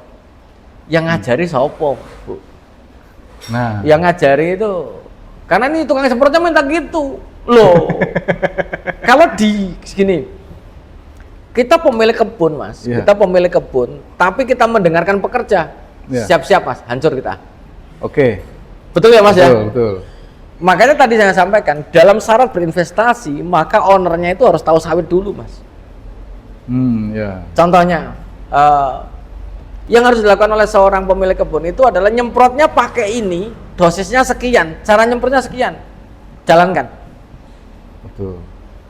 Yang ngajari sopo, Bu? Nah. Yang ngajari itu, karena ini tukang semprotnya minta gitu. Loh. Kalau di gini, kita pemilik kebun, Mas. Yeah. Kita pemilik kebun, tapi kita mendengarkan pekerja. Yeah. Siap-siap, Mas, hancur kita. Oke. Betul ya, Mas ya? Betul. Makanya tadi saya sampaikan, dalam syarat berinvestasi, maka ownernya itu harus tahu sawit dulu, Mas. Ya. Contohnya, yang harus dilakukan oleh seorang pemilik kebun itu adalah nyemprotnya pakai ini, dosisnya sekian, cara nyemprotnya sekian, jalankan. Betul.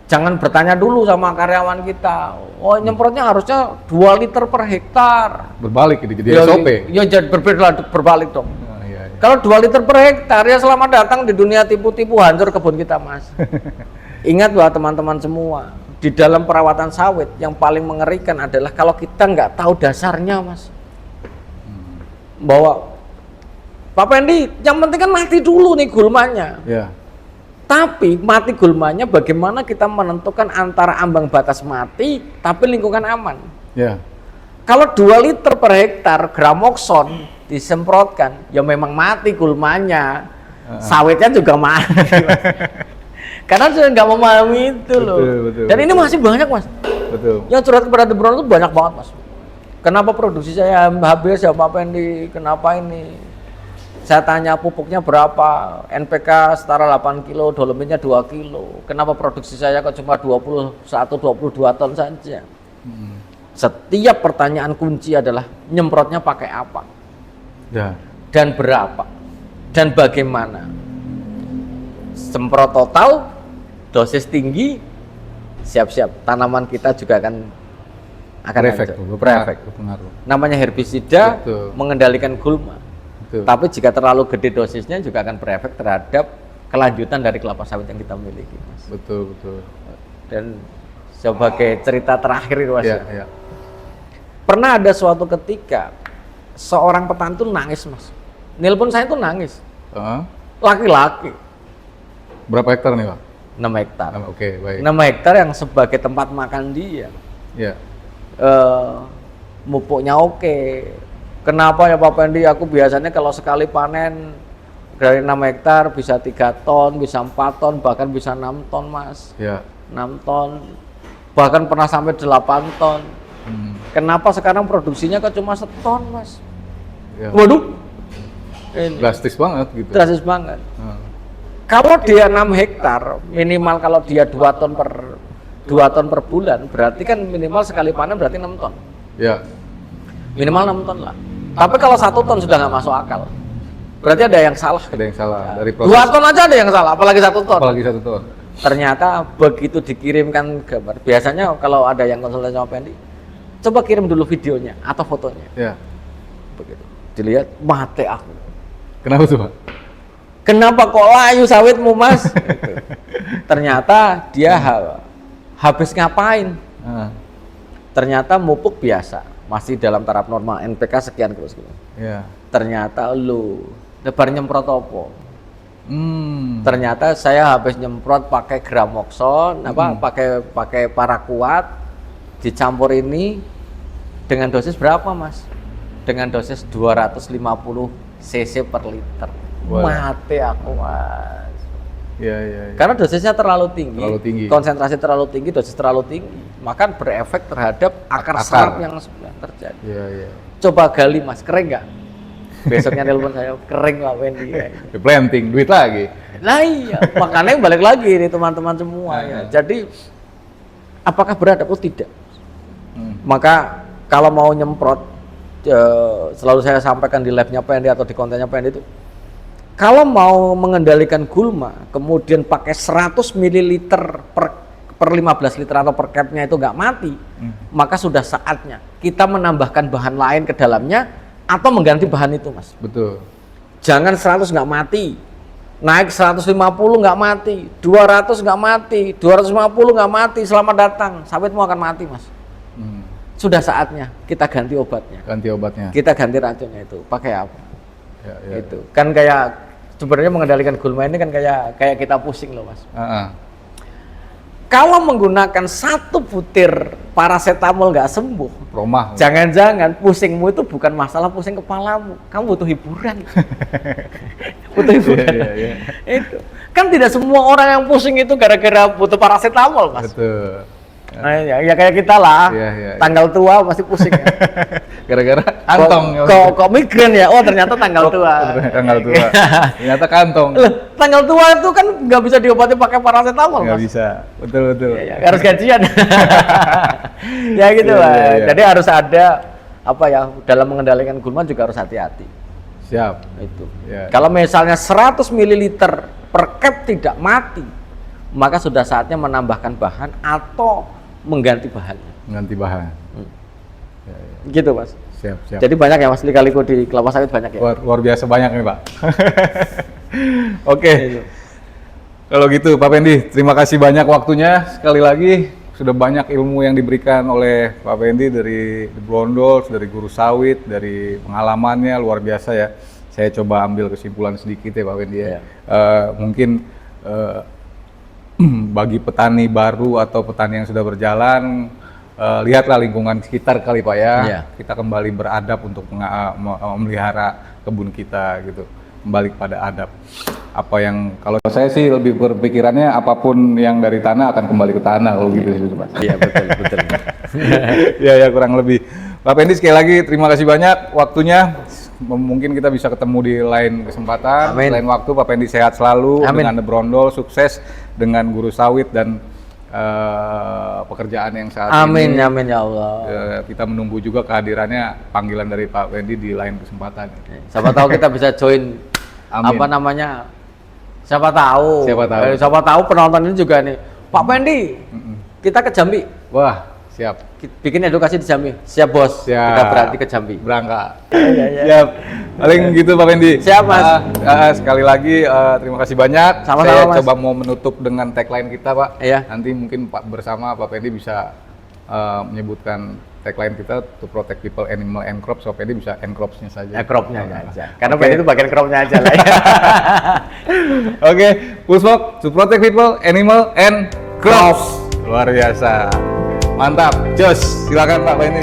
Jangan bertanya dulu sama karyawan kita, oh nyemprotnya harusnya 2 liter per hektar. Berbalik jadi SOP. Ya jadi berbalik dong. Iya. Kalau 2 liter per hektar, ya selamat datang di dunia tipu-tipu, hancur kebun kita, Mas. Ingat bahwa teman-teman semua, di dalam perawatan sawit yang paling mengerikan adalah kalau kita nggak tahu dasarnya, Mas. Bahwa Pak Pendi, yang penting kan mati dulu nih gulmanya. Ya. Tapi mati gulmanya bagaimana kita menentukan antara ambang batas mati tapi lingkungan aman. Ya. Kalau 2 liter per hektar Gramoxone disemprotkan, ya memang mati gulmanya. Sawitnya juga mati. Karena saya nggak memahami itu loh. Betul, Dan ini masih banyak, Mas. Betul. Yang curhat kepada The Brown itu banyak banget, Mas. Kenapa produksi saya habis ya Pak Pendi? Kenapa ini? Saya tanya pupuknya berapa? NPK setara 8 kilo, dolomitnya 2 kilo. Kenapa produksi saya kok cuma 21-22 ton saja? Setiap pertanyaan kunci adalah nyemprotnya pakai apa? Ya. Dan berapa? Dan bagaimana? Semprot total, dosis tinggi, siap-siap. Tanaman kita juga akan berefek. Namanya herbisida. Betul. Mengendalikan gulma. Betul. Tapi jika terlalu gede dosisnya juga akan berefek terhadap kelanjutan dari kelapa sawit yang kita miliki, Mas. Betul. Dan sebagai cerita terakhir itu, Mas. Ya. Pernah ada suatu ketika seorang petani itu nangis, Mas. Nelpon saya itu nangis. Laki-laki. Berapa hektar nih, Pak? 6 hektar. Oke, baik. 6 hektar yang sebagai tempat makan dia. Ya. Mupuknya oke. Kenapa ya Pak Pendi? Aku biasanya kalau sekali panen dari 6 hektar bisa 3 ton, bisa 4 ton, bahkan bisa 6 ton, Mas. Ya. 6 ton, bahkan pernah sampai 8 ton. Kenapa sekarang produksinya kok cuma 1 ton, Mas? Ya. Waduh, ini Drastis banget gitu. drastis banget. Kalau dia 6 hektar, minimal kalau dia 2 ton per bulan, berarti kan minimal sekali panen berarti 6 ton. Ya. Minimal 6 ton lah. Tapi kalau 1 ton sudah nggak masuk akal. Berarti ada yang salah. Ada yang salah dari proses. 2 ton aja ada yang salah, apalagi 1 ton. Apalagi 1 ton. Ternyata begitu dikirimkan gambar. Biasanya kalau ada yang konsultasi sama Pendi, coba kirim dulu videonya atau fotonya. Ya. Begitu. Dilihat, mati aku. Kenapa tuh, Pak? Kenapa kok layu sawitmu, Mas? Gitu. Ternyata dia habis ngapain? Ternyata mupuk biasa, masih dalam taraf normal, NPK sekian terus. Ya. Ternyata lebar nyemprot apa? Ternyata saya habis nyemprot pakai Gramoxone, pakai paraquat, dicampur ini dengan dosis berapa, Mas? Dengan dosis 250 cc per liter. Mati aku, Mas. Karena dosisnya terlalu tinggi, konsentrasi terlalu tinggi, dosis terlalu tinggi, maka berefek terhadap akar saraf yang sebenarnya terjadi. Coba gali Mas, kering nggak? Besoknya telepon saya, kering Pak Wendy. Planting, duit lagi. Nah iya, makanya balik lagi nih teman-teman semua. Jadi apakah beradab atau tidak? Maka kalau mau nyemprot, selalu saya sampaikan di live-nya Wendy atau di kontennya Wendy itu, kalau mau mengendalikan gulma, kemudian pakai 100 ml per 15 liter atau per capnya itu nggak mati, maka sudah saatnya kita menambahkan bahan lain ke dalamnya atau mengganti bahan itu, Mas. Betul. Jangan 100 nggak mati, naik 150 nggak mati, 200 nggak mati, 250 nggak mati, selamat datang, sawitmu akan mati, Mas. Sudah saatnya kita ganti obatnya. Kita ganti racunnya itu. Pakai apa? Itu kan kayak sebenarnya mengendalikan gulma ini kan kayak kita pusing loh, Mas. Kalau menggunakan 1 butir paracetamol nggak sembuh, jangan-jangan pusingmu itu bukan masalah pusing kepalamu, kamu butuh hiburan. Butuh hiburan. Itu kan tidak semua orang yang pusing itu gara-gara butuh paracetamol, Mas. Betul. Nah, ya kayak kita lah, tanggal tua pasti pusing ya. Gara-gara kantong. Kok migrain ya? Oh ternyata tanggal tua. Ternyata kantong. Tanggal tua itu kan nggak bisa diobati pakai paracetamol, Mas. Nggak bisa, betul. Harus gajian. Ya gitu lah. Jadi harus ada apa ya, dalam mengendalikan gulma juga harus hati-hati. Siap. Itu. Kalau misalnya 100 ml per cap tidak mati, maka sudah saatnya menambahkan bahan atau mengganti bahannya. Gitu, Mas. Siap. Jadi banyak ya Mas, lika-liku di kelapa sawit banyak ya. Luar biasa banyak nih Pak. Oke. Kalau gitu Pak Wendy, terima kasih banyak waktunya. Sekali lagi sudah banyak ilmu yang diberikan oleh Pak Wendy dari The Brondolls, dari guru sawit, dari pengalamannya luar biasa ya. Saya coba ambil kesimpulan sedikit ya Pak Wendy ya. Mungkin bagi petani baru atau petani yang sudah berjalan, lihatlah lingkungan sekitar kali Pak ya. Kita kembali beradab untuk memelihara kebun kita gitu. Kembali kepada adab. Apa yang kalau saya sih lebih berpikirannya apapun yang dari tanah akan kembali ke tanah kalau gitu sih Pak. Iya betul. Ya kurang lebih. Pak Wendy sekali lagi terima kasih banyak waktunya. Mungkin kita bisa ketemu di lain kesempatan, lain waktu. Pak Wendy sehat selalu. Dengan The Brondolls, sukses dengan guru sawit dan pekerjaan yang saat ini. Amin ya Allah. Kita menunggu juga kehadirannya, panggilan dari Pak Wendy di lain kesempatan. Siapa tahu kita bisa join. Apa namanya? Siapa tahu penonton ini juga nih. Pak Wendy, kita ke Jambi. Wah. Siap. Bikin edukasi di Jambi. Siap bos. Kita berarti ke Jambi. Berangkat. Siap. Paling gitu Pak Wendy. Siap Mas. Sekali lagi terima kasih banyak. Sama-sama, Saya Mas. coba mau menutup dengan tagline kita Pak. Iya. Nanti mungkin bersama Pak Wendy bisa menyebutkan tagline kita, to protect people, animal and crops. Pak Wendy bisa and crops-nya saja. Cropnya aja. Karena Wendy itu bagian cropnya aja lah. Oke. Pusok, to protect people, animal and crops. Luar biasa. Mantap, jos, silakan Pak Wendy.